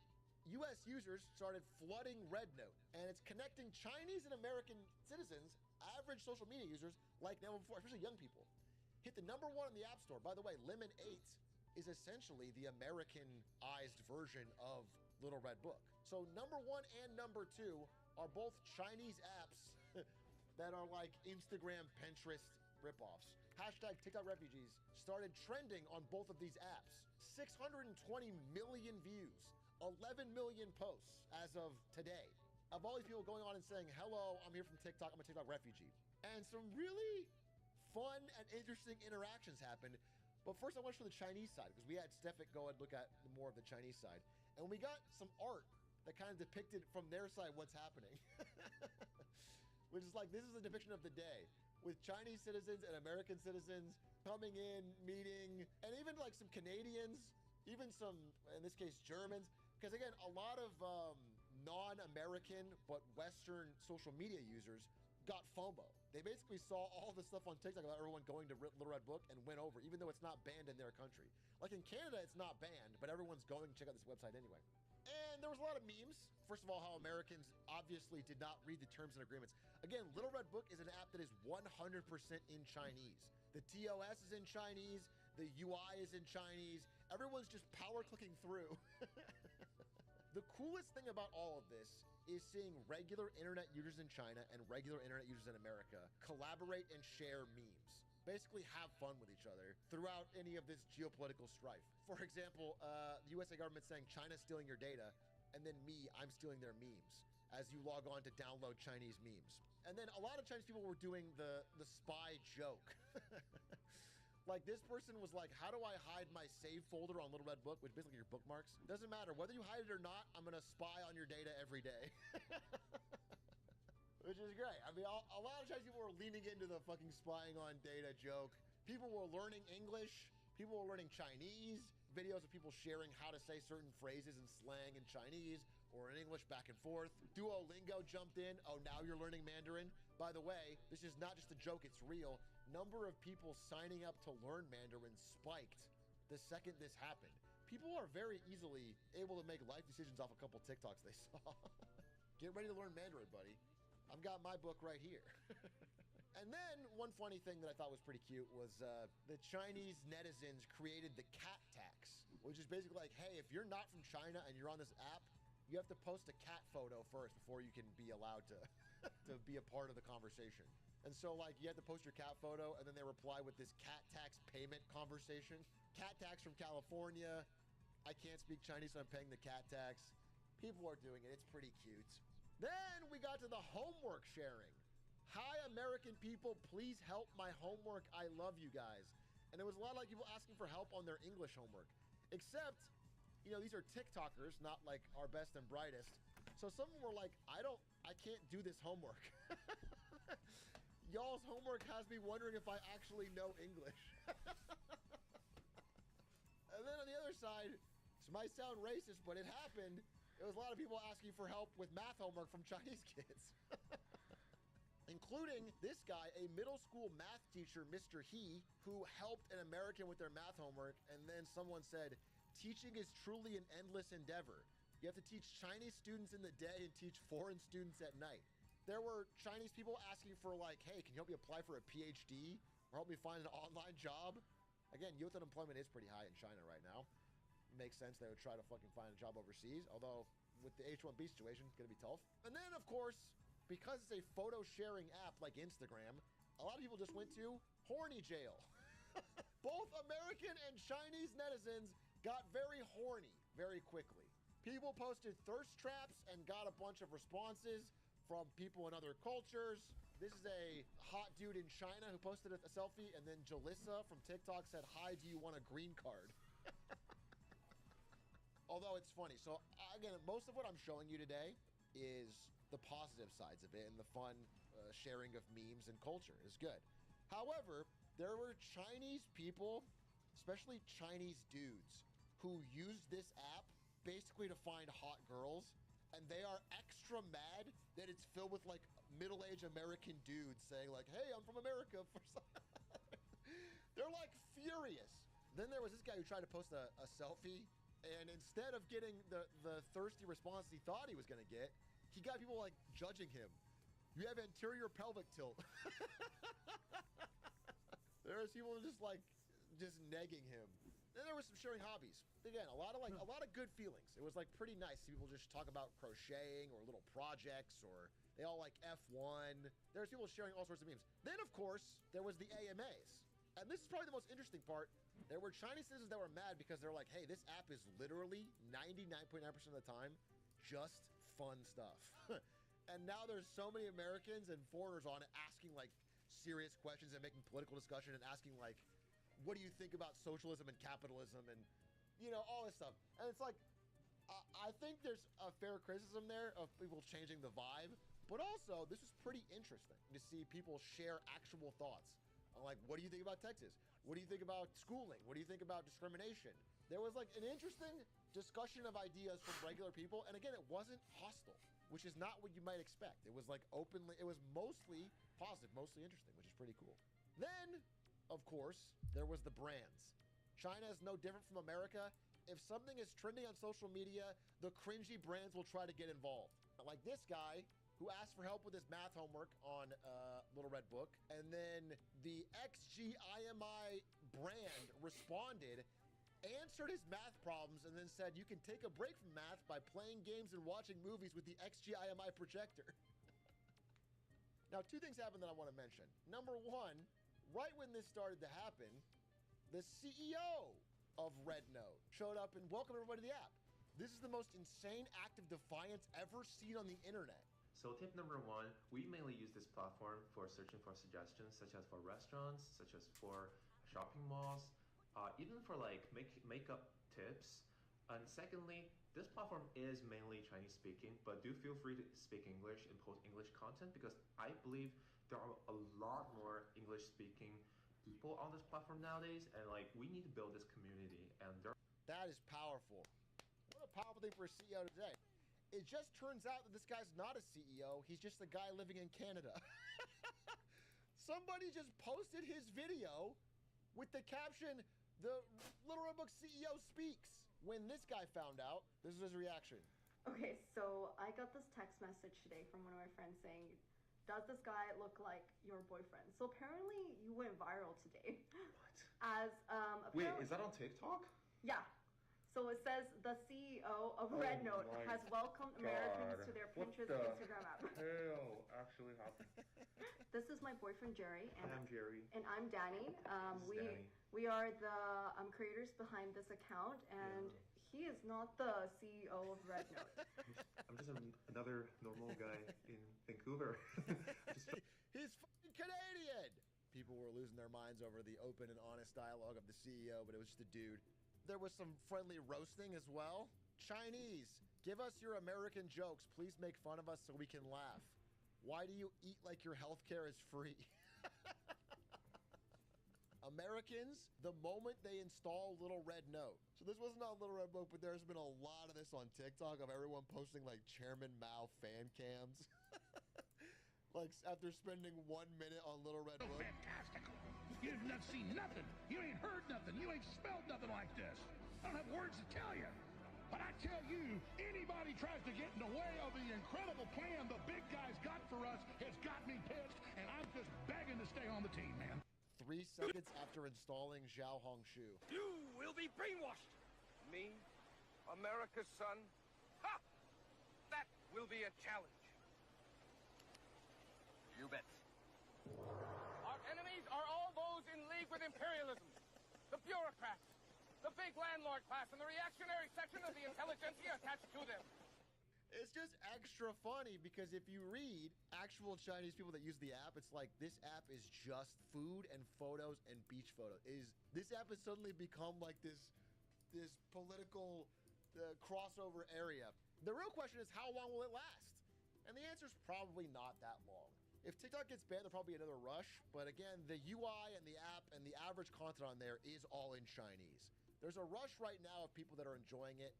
US users started flooding RedNote, and it's connecting Chinese and American citizens, average social media users, like never before, especially young people. Hit the #1 in the App Store. By the way, Lemon 8 is essentially the Americanized version of Little Red Book. So #1 and #2 are both Chinese apps that are like Instagram, Pinterest ripoffs. Hashtag TikTok refugees started trending on both of these apps. 620 million views, 11 million posts as of today. Of all these people going on and saying, hello, I'm here from TikTok, I'm a TikTok refugee. And some really fun and interesting interactions happened. But first I went for the Chinese side because we had Stefik go and look at more of the Chinese side. And we got some art that kind of depicted from their side what's happening. Which is like, this is a depiction of the day with Chinese citizens and American citizens coming in, meeting, and even like some Canadians, even some, in this case, Germans. Because again, a lot of non-American but Western social media users got FOMO. They basically saw all the stuff on TikTok about everyone going to Little Red Book and went over, even though it's not banned in their country. Like in Canada, it's not banned, but everyone's going to check out this website anyway. And there was a lot of memes. First of all, how Americans obviously did not read the terms and agreements. Again, Little Red Book is an app that is 100% in Chinese. The TOS is in Chinese. The UI is in Chinese. Everyone's just power clicking through. The coolest thing about all of this is seeing regular internet users in China and regular internet users in America collaborate and share memes. Basically have fun with each other throughout any of this geopolitical strife. For example, the USA government saying China's stealing your data, and then me, I'm stealing their memes as you log on to download Chinese memes. And then a lot of Chinese people were doing the spy joke. Like this person was like, how do I hide my save folder on Little Red Book, which basically your bookmarks? Doesn't matter, whether you hide it or not, I'm gonna spy on your data every day. Which is great. I mean, a lot of Chinese people were leaning into the fucking spying on data joke. People were learning English. People were learning Chinese. Videos of people sharing how to say certain phrases and slang in Chinese or in English back and forth. Duolingo jumped in. Oh, now you're learning Mandarin? By the way, this is not just a joke, it's real. Number of people signing up to learn Mandarin spiked the second this happened. People are very easily able to make life decisions off a couple TikToks they saw. Get ready to learn Mandarin, buddy. I've got my book right here. And then one funny thing that I thought was pretty cute was the Chinese netizens created the cat tax, which is basically like, hey, if you're not from China and you're on this app, you have to post a cat photo first before you can be allowed to, to be a part of the conversation. And so like you have to post your cat photo and then they reply with this cat tax payment conversation. Cat tax from California. I can't speak Chinese, so I'm paying the cat tax. People are doing it. It's pretty cute. Then we got to the homework sharing. Hi, American people, please help my homework. I love you guys. And there was a lot of like people asking for help on their English homework. Except, you know, these are TikTokers, not like our best and brightest. So some of them were like, I can't do this homework. Y'all's homework has me wondering if I actually know English. And then on the other side, this might sound racist, but it happened. There was a lot of people asking for help with math homework from Chinese kids. Including this guy, a middle school math teacher, Mr. He, who helped an American with their math homework, and then someone said, teaching is truly an endless endeavor. You have to teach Chinese students in the day and teach foreign students at night. There were Chinese people asking for like, hey, can you help me apply for a PhD? Or help me find an online job? Again, youth unemployment is pretty high in China right now. Makes sense they would try to fucking find a job overseas, although with the H-1B situation, it's gonna be tough. And then, of course, because it's a photo sharing app like Instagram, a lot of people just went to horny jail. Both American and Chinese netizens got very horny very quickly. People posted thirst traps and got a bunch of responses from people in other cultures. This is a hot dude in China who posted a selfie, and then Jalissa from TikTok said, hi, do you want a green card? Although it's funny. So again, most of what I'm showing you today is the positive sides of it and the fun sharing of memes and culture is good. However, there were Chinese people, especially Chinese dudes, who used this app basically to find hot girls, and they are extra mad that it's filled with like middle-aged American dudes saying like, "Hey, I'm from America." They're like furious. Then there was this guy who tried to post a selfie, and instead of getting the thirsty response he thought he was gonna get, he got people like judging him. You have anterior pelvic tilt. There was people just negging him. Then there was some sharing hobbies. Again, a lot of good feelings. It was like pretty nice. People just talk about crocheting or little projects, or they all like F1. There's people sharing all sorts of memes. Then of course there was the AMAs, and this is probably the most interesting part. There were Chinese citizens that were mad because they're like, "Hey, this app is literally 99.9% of the time just fun stuff." And now there's so many Americans and foreigners on it asking like serious questions and making political discussion and asking like, what do you think about socialism and capitalism and, you know, all this stuff. And it's like, I think there's a fair criticism there of people changing the vibe, but also this is pretty interesting to see people share actual thoughts. Like, what do you think about Texas? What do you think about schooling? What do you think about discrimination? There was like an interesting discussion of ideas from regular people. And again, it wasn't hostile, which is not what you might expect. It was like openly, it was mostly positive, mostly interesting, which is pretty cool. Then, of course, there was the brands. China is no different from America. If something is trending on social media, the cringy brands will try to get involved. Like this guy who asked for help with his math homework on Little Red Book, and then the XGIMI brand responded, answered his math problems, and then said, "You can take a break from math by playing games and watching movies with the XGIMI projector." Now, two things happened that I want to mention. Number one, right when this started to happen, the CEO of Red Note showed up and welcomed everybody to the app. This is the most insane act of defiance ever seen on the internet. So tip number one, we mainly use this platform for searching for suggestions, such as for restaurants, such as for shopping malls, even for like makeup tips. And secondly, this platform is mainly Chinese speaking, but do feel free to speak English and post English content, because I believe there are a lot more English speaking people on this platform nowadays, and like we need to build this community. And that is powerful. What a powerful thing for a CEO today. It just turns out that this guy's not a CEO. He's just a guy living in Canada. Somebody just posted his video with the caption, "The Little Red Book CEO speaks." When this guy found out, this is his reaction. Okay, so I got this text message today from one of my friends saying, "Does this guy look like your boyfriend?" So apparently you went viral today. What? Wait, is that on TikTok? Yeah. So it says the CEO of Red Note has welcomed Americans to their Pinterest Instagram app. Hell, actually happened. This is my boyfriend Jerry, and I'm Jerry. And I'm Danny. We are the creators behind this account, and he is not the CEO of Red Note. I'm just another normal guy in Vancouver. He's fucking Canadian. People were losing their minds over the open and honest dialogue of the CEO, but it was just a dude. There was some friendly roasting as well. Chinese, give us your American jokes. Please make fun of us so we can laugh. Why do you eat like your healthcare is free? Americans, the moment they install Little Red Note. So this wasn't on Little Red Book, but there's been a lot of this on TikTok of everyone posting like Chairman Mao fan cams. Like after spending 1 minute on Little Red Book. Fantastical. You've not seen nothing. You ain't heard nothing. You ain't smelled nothing like this. I don't have words to tell you. But I tell you, anybody tries to get in the way of the incredible plan the big guy's got for us has got me pissed, and I'm just begging to stay on the team, man. 3 seconds after installing Zhao Hongshu. You will be brainwashed. Me, America's son? Ha! That will be a challenge. You bet. Our enemies are all those in league with imperialism. The bureaucrats, the big landlord class, and the reactionary section of the intelligentsia attached to them. It's just extra funny because if you read actual Chinese people that use the app, it's like this app is just food and photos and beach photos. This app has suddenly become like this political crossover area. The real question is, how long will it last? And the answer is probably not that long. If TikTok gets banned, there'll probably be another rush. But again, the UI and the app and the average content on there is all in Chinese. There's a rush right now of people that are enjoying it,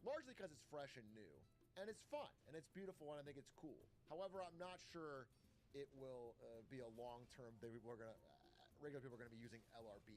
largely because it's fresh and new. And it's fun, and it's beautiful, and I think it's cool. However, I'm not sure it will be a long-term thing. Regular people are going to be using LRB.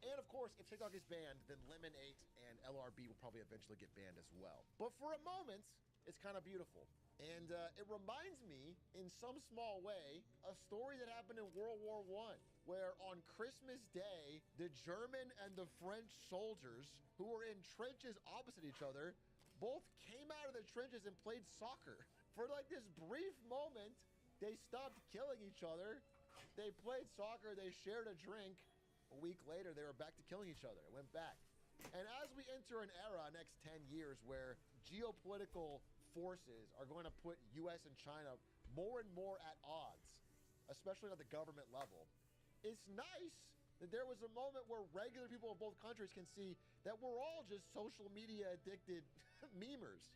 And of course, if TikTok is banned, then Lemon 8 and LRB will probably eventually get banned as well. But for a moment, it's kind of beautiful. And it reminds me, in some small way, a story that happened in World War I, where on Christmas Day, the German and the French soldiers, who were in trenches opposite each other, both came out of the trenches and played soccer. For like this brief moment, they stopped killing each other. They played soccer, they shared a drink. A week later, they were back to killing each other. It went back. And as we enter an era, next 10 years, where geopolitical forces are going to put US and China more and more at odds, especially at the government level, it's nice that there was a moment where regular people of both countries can see that we're all just social media addicted memers.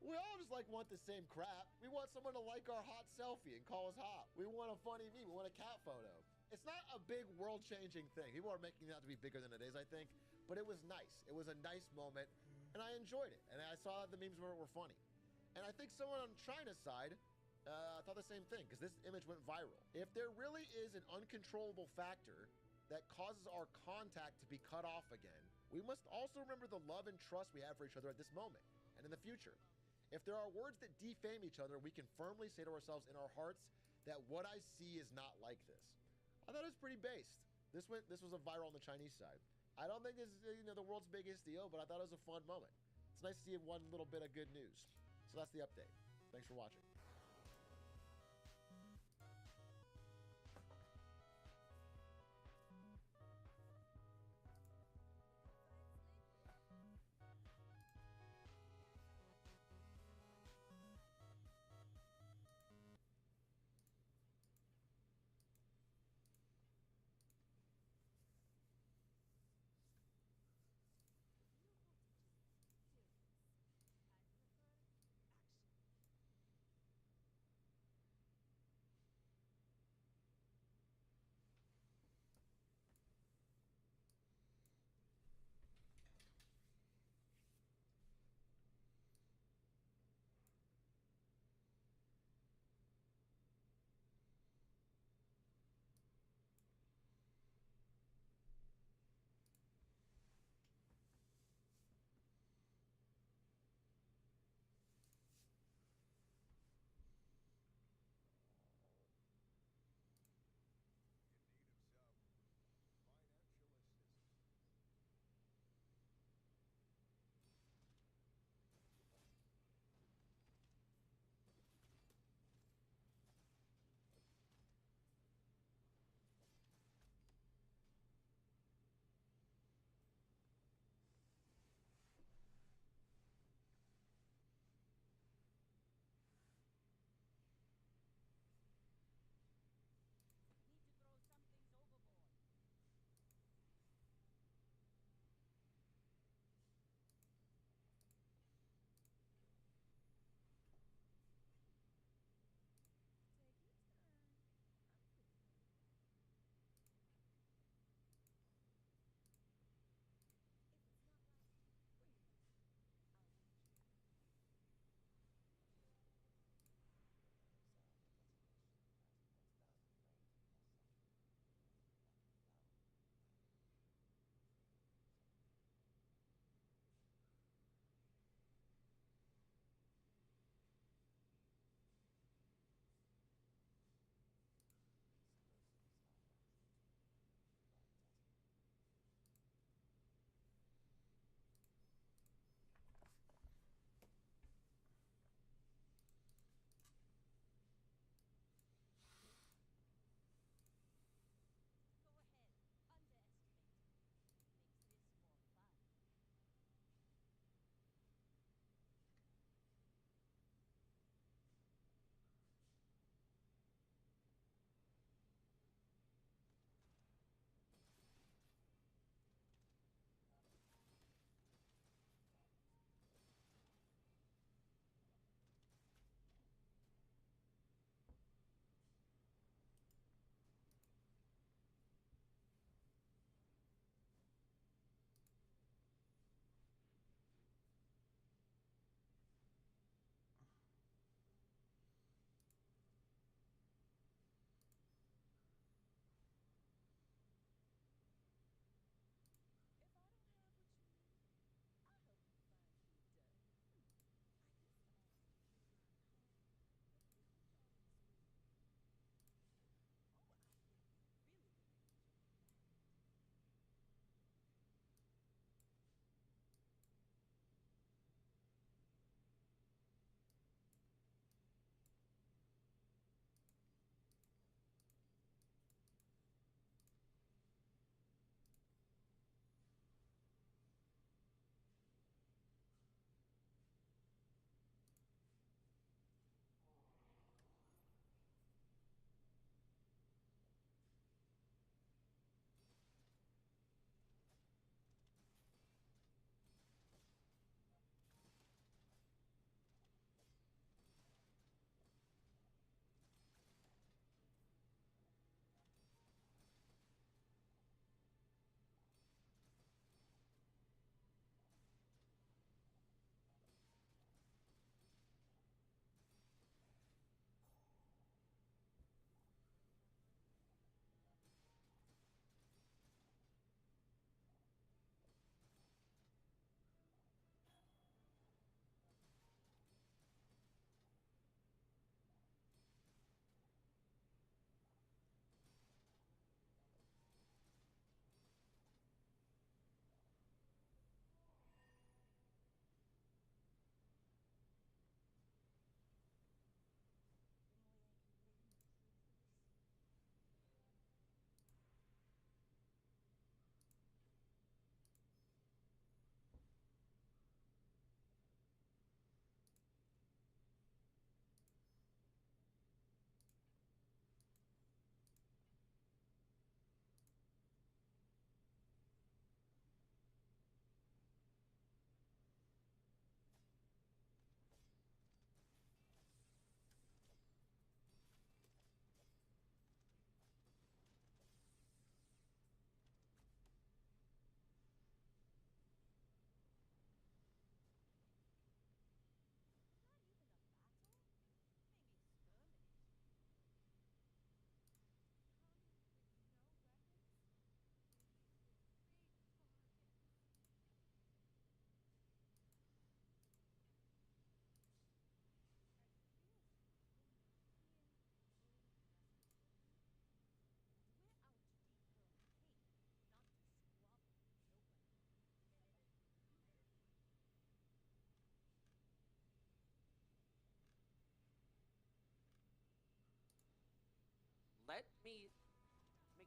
We all just want the same crap. We want someone to like our hot selfie and call us hot. We want a funny meme. We want a cat photo. It's not a big world-changing thing. People are making it out to be bigger than it is, I think. But it was nice. It was a nice moment, and I enjoyed it. And I saw that the memes were funny. And I think someone on China's side thought the same thing, because this image went viral. If there really is an uncontrollable factor that causes our contact to be cut off again, we must also remember the love and trust we have for each other at this moment and in the future. If there are words that defame each other, we can firmly say to ourselves in our hearts that what I see is not like this. I thought it was pretty based. This was a viral on the Chinese side. I don't think this is the world's biggest deal, but I thought it was a fun moment. It's nice to see one little bit of good news. So that's the update. Thanks for watching.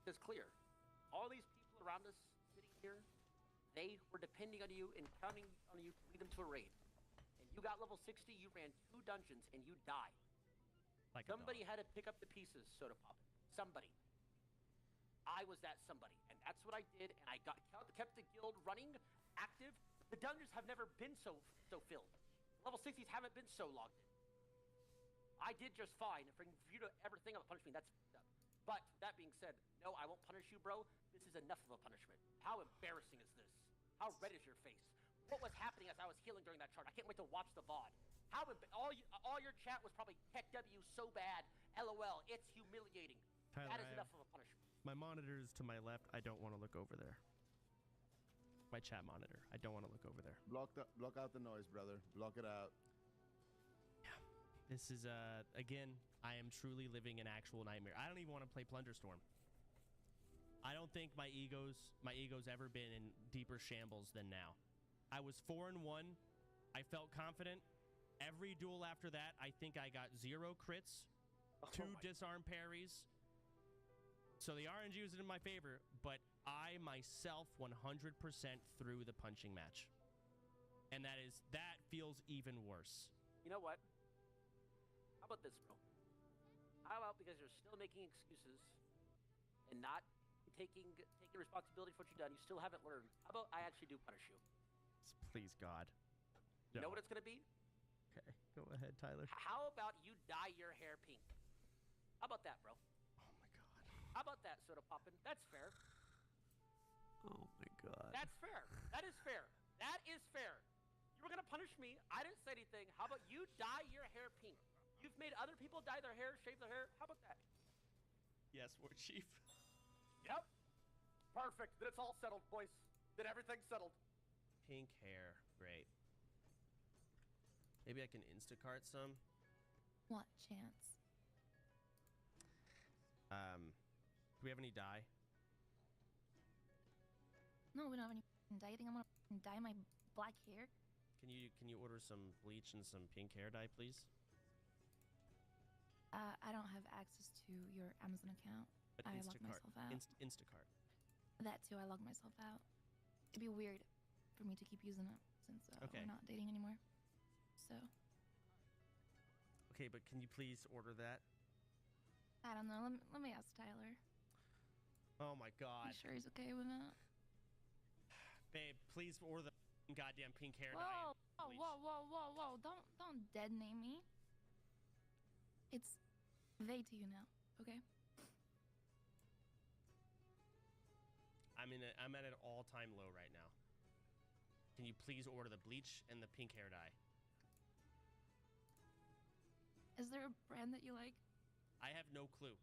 this clear. All these people around us sitting here, they were depending on you and counting on you to lead them to a raid. And you got level 60, you ran 2 dungeons, and you died. Like somebody had to pick up the pieces, Soda Pop. Somebody. I was that somebody, and that's what I did, and I kept the guild running, active. The dungeons have never been so filled. Level 60s haven't been so logged in. I did just fine. For you to ever think of punishing me, that's fucked up. But that being said, no, I won't punish you, bro. This is enough of a punishment. How embarrassing is this? How red is your face? What was happening as I was healing during that chart? I can't wait to watch the VOD. All your chat was probably Tech W so bad. LOL. It's humiliating. Tyler, that is enough of a punishment. My monitor is to my left. I don't want to look over there. My chat monitor. I don't want to look over there. Block out the noise, brother. Block it out. Yeah. This is again, I am truly living an actual nightmare. I don't even want to play Plunderstorm. I don't think my ego's ever been in deeper shambles than now. I was 4-1. I felt confident. Every duel after that, I think I got 0 crits, 2 disarm parries. So the RNG was in my favor, but I myself 100% threw the punching match. And that feels even worse. You know what? How about this, bro? How about, because you're still making excuses and not taking responsibility for what you've done, you still haven't learned. How about I actually do punish you? Please, God. You know what it's going to be? Okay, go ahead, Tyler. How about you dye your hair pink? How about that, bro? Oh, my God. How about that, Soda Poppin'? That's fair. Oh, my God. That's fair. That is fair. That is fair. You were going to punish me. I didn't say anything. How about you dye your hair pink? You've made other people dye their hair, shave their hair. How about that? Yes, War Chief. Yep. Perfect. Then it's all settled, boys. Then everything's settled. Pink hair. Great. Maybe I can Instacart some. What chance? Do we have any dye? No, we don't have any dye. I think I'm gonna dye my black hair. Can you order some bleach and some pink hair dye, please? I don't have access to your Amazon account. But I Instacart. logged myself out. Instacart. That too, I logged myself out. It'd be weird for me to keep using it since we're not dating anymore. So. Okay, but can you please order that? I don't know. Let me ask Tyler. Oh my God. You sure he's okay with that? Babe, please order the goddamn pink hair dye. Whoa! Don't dead name me. It's they to you now, okay? I'm at an all-time low right now. Can you please order the bleach and the pink hair dye? Is there a brand that you like? I have no clue.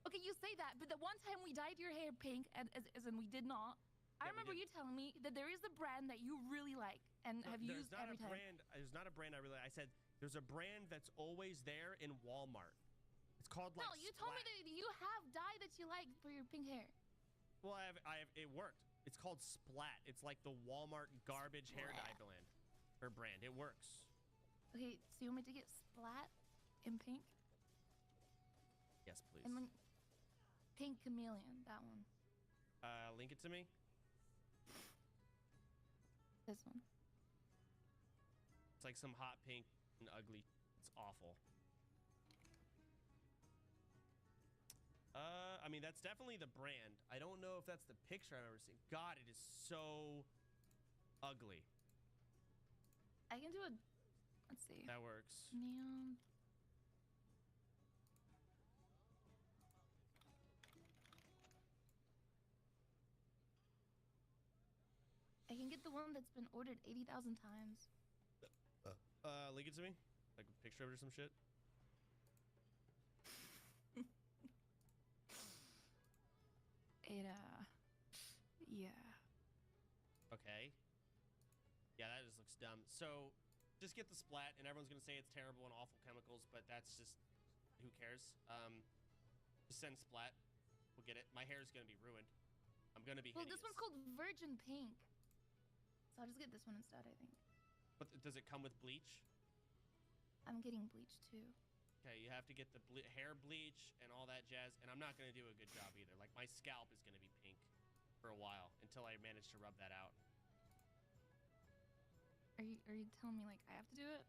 Okay, you say that, but the one time we dyed your hair pink, as in we did not, I remember you telling me that there is a brand that you really like and have used every time. There's not a brand I really like. I said there's a brand that's always there in Walmart. It's called like No, you told me that you have dye that you like for your pink hair. Well, I have it worked. It's called Splat. It's like the Walmart garbage hair dye brand. It works. Okay, so you want me to get Splat in pink? Yes, please. And then Pink Chameleon, that one. Link it to me. This one. It's like some hot pink and ugly. It's awful. I mean, that's definitely the brand. I don't know if that's the picture I've ever seen. God, it is so ugly. I can do a... Let's see. That works. Neon. I can get the one that's been ordered 80,000 times. Link it to me? Like a picture of it or some shit? Yeah. Okay. Yeah, that just looks dumb. So, just get the Splat, and everyone's gonna say it's terrible and awful chemicals, but that's just, who cares? Just send Splat. We'll get it. My hair is gonna be ruined. I'm gonna be hideous. This one's called Virgin Pink. So I'll just get this one instead, I think. But does it come with bleach? I'm getting bleach too. okay, you have to get the hair bleach and all that jazz, and I'm not going to do a good job either. Like, my scalp is going to be pink for a while until I manage to rub that out. Are you telling me, like, I have to do it?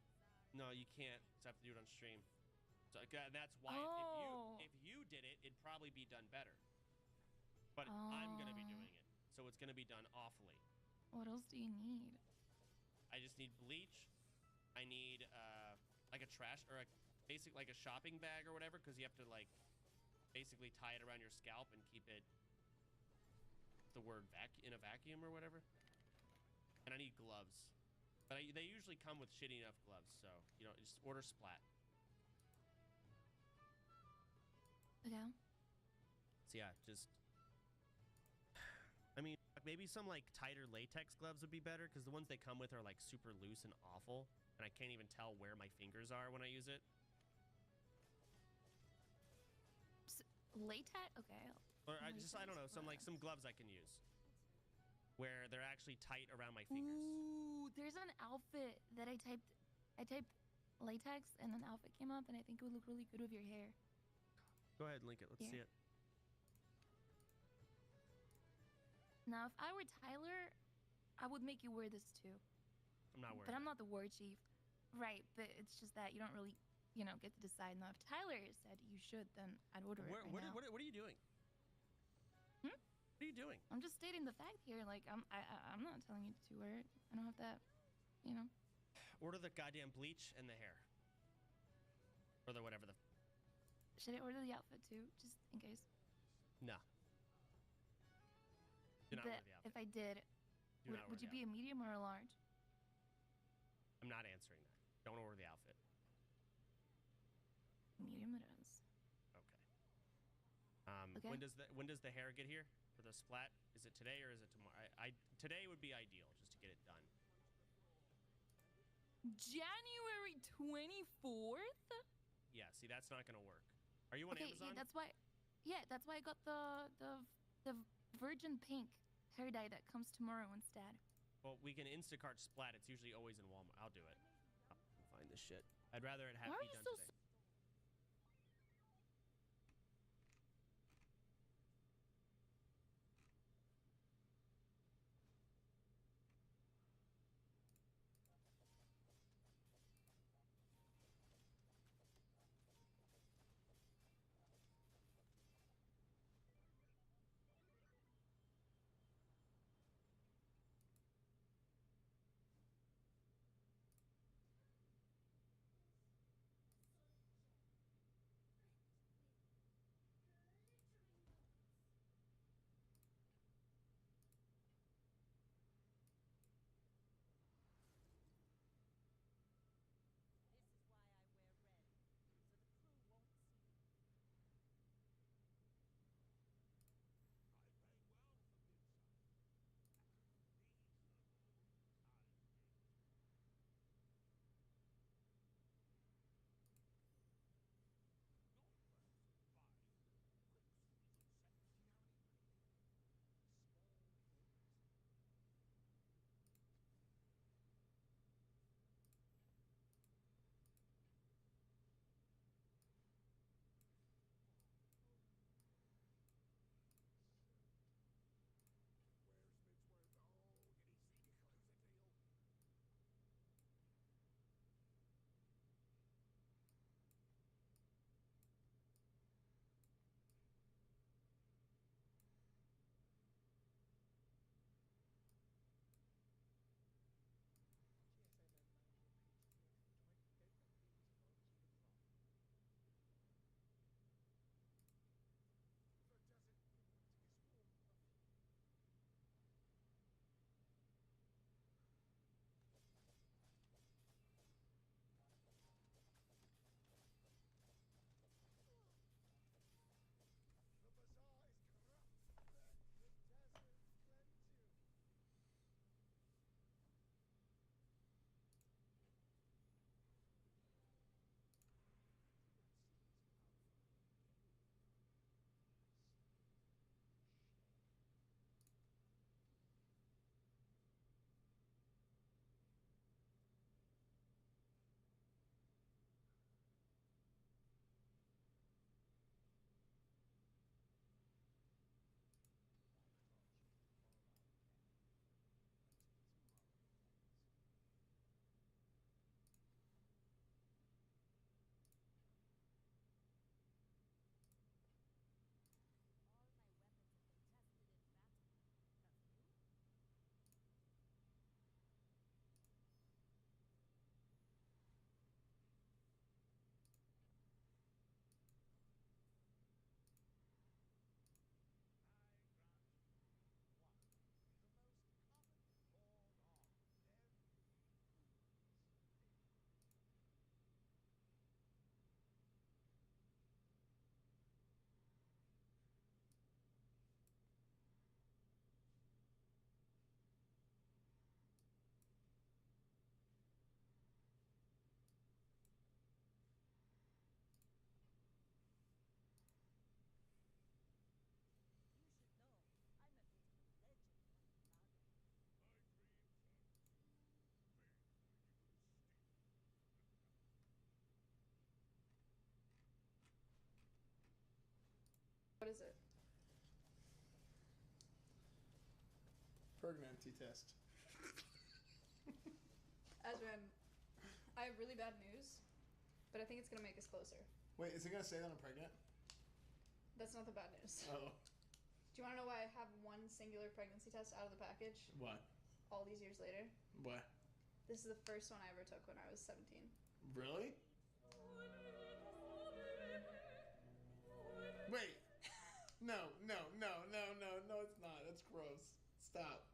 No, you can't. You have to do it on stream. So that's why if you did it, it'd probably be done better. But I'm going to be doing it, so it's going to be done awfully. What else do you need? I just need bleach. I need, like a trash, or like a shopping bag or whatever, because you have to, like, basically tie it around your scalp and keep it, the word in a vacuum or whatever. And I need gloves. But they usually come with shitty enough gloves, so, you know, just order Splat. Okay. So yeah, just, I mean, maybe some, like, tighter latex gloves would be better, because the ones they come with are, like, super loose and awful, and I can't even tell where my fingers are when I use it. Latex? Okay. Or I don't know, some gloves I can use where they're actually tight around my fingers. Ooh, there's an outfit that I typed latex, and an outfit came up, and I think it would look really good with your hair. Go ahead and link it. Let's see it. Now, if I were Tyler, I would make you wear this too. I'm not wearing But I'm not the war chief. Right, but it's just that you don't really, get to decide. Now, if Tyler said you should, then I'd order it right now. What are you doing? Hmm? What are you doing? I'm just stating the fact here. Like, I'm not telling you to wear it. I don't have that, Order the goddamn bleach and the hair. Or the whatever the... Should I order the outfit too, just in case? No. Do not order the outfit. If I did, would you be a medium or a large? I'm not answering that. Don't order the outfit. Medium it is. Okay. When does the hair get here for the Splat? Is it today or is it tomorrow? Today would be ideal, just to get it done. January 24th? Yeah, see, that's not gonna work. Are you on Amazon? Yeah, that's why I got the virgin pink hair dye that comes tomorrow instead. Well, we can Instacart Splat. It's usually always in Walmart. I'll do it. I'll find this shit. I'd rather it be done today. What is it? Pregnancy test. Azran, I have really bad news, but I think it's gonna make us closer. Wait, is it gonna say that I'm pregnant? That's not the bad news. Oh. Do you want to know why I have one singular pregnancy test out of the package? What? All these years later? What? This is the first one I ever took when I was 17. Really? Wait. No, it's not. That's gross. Stop.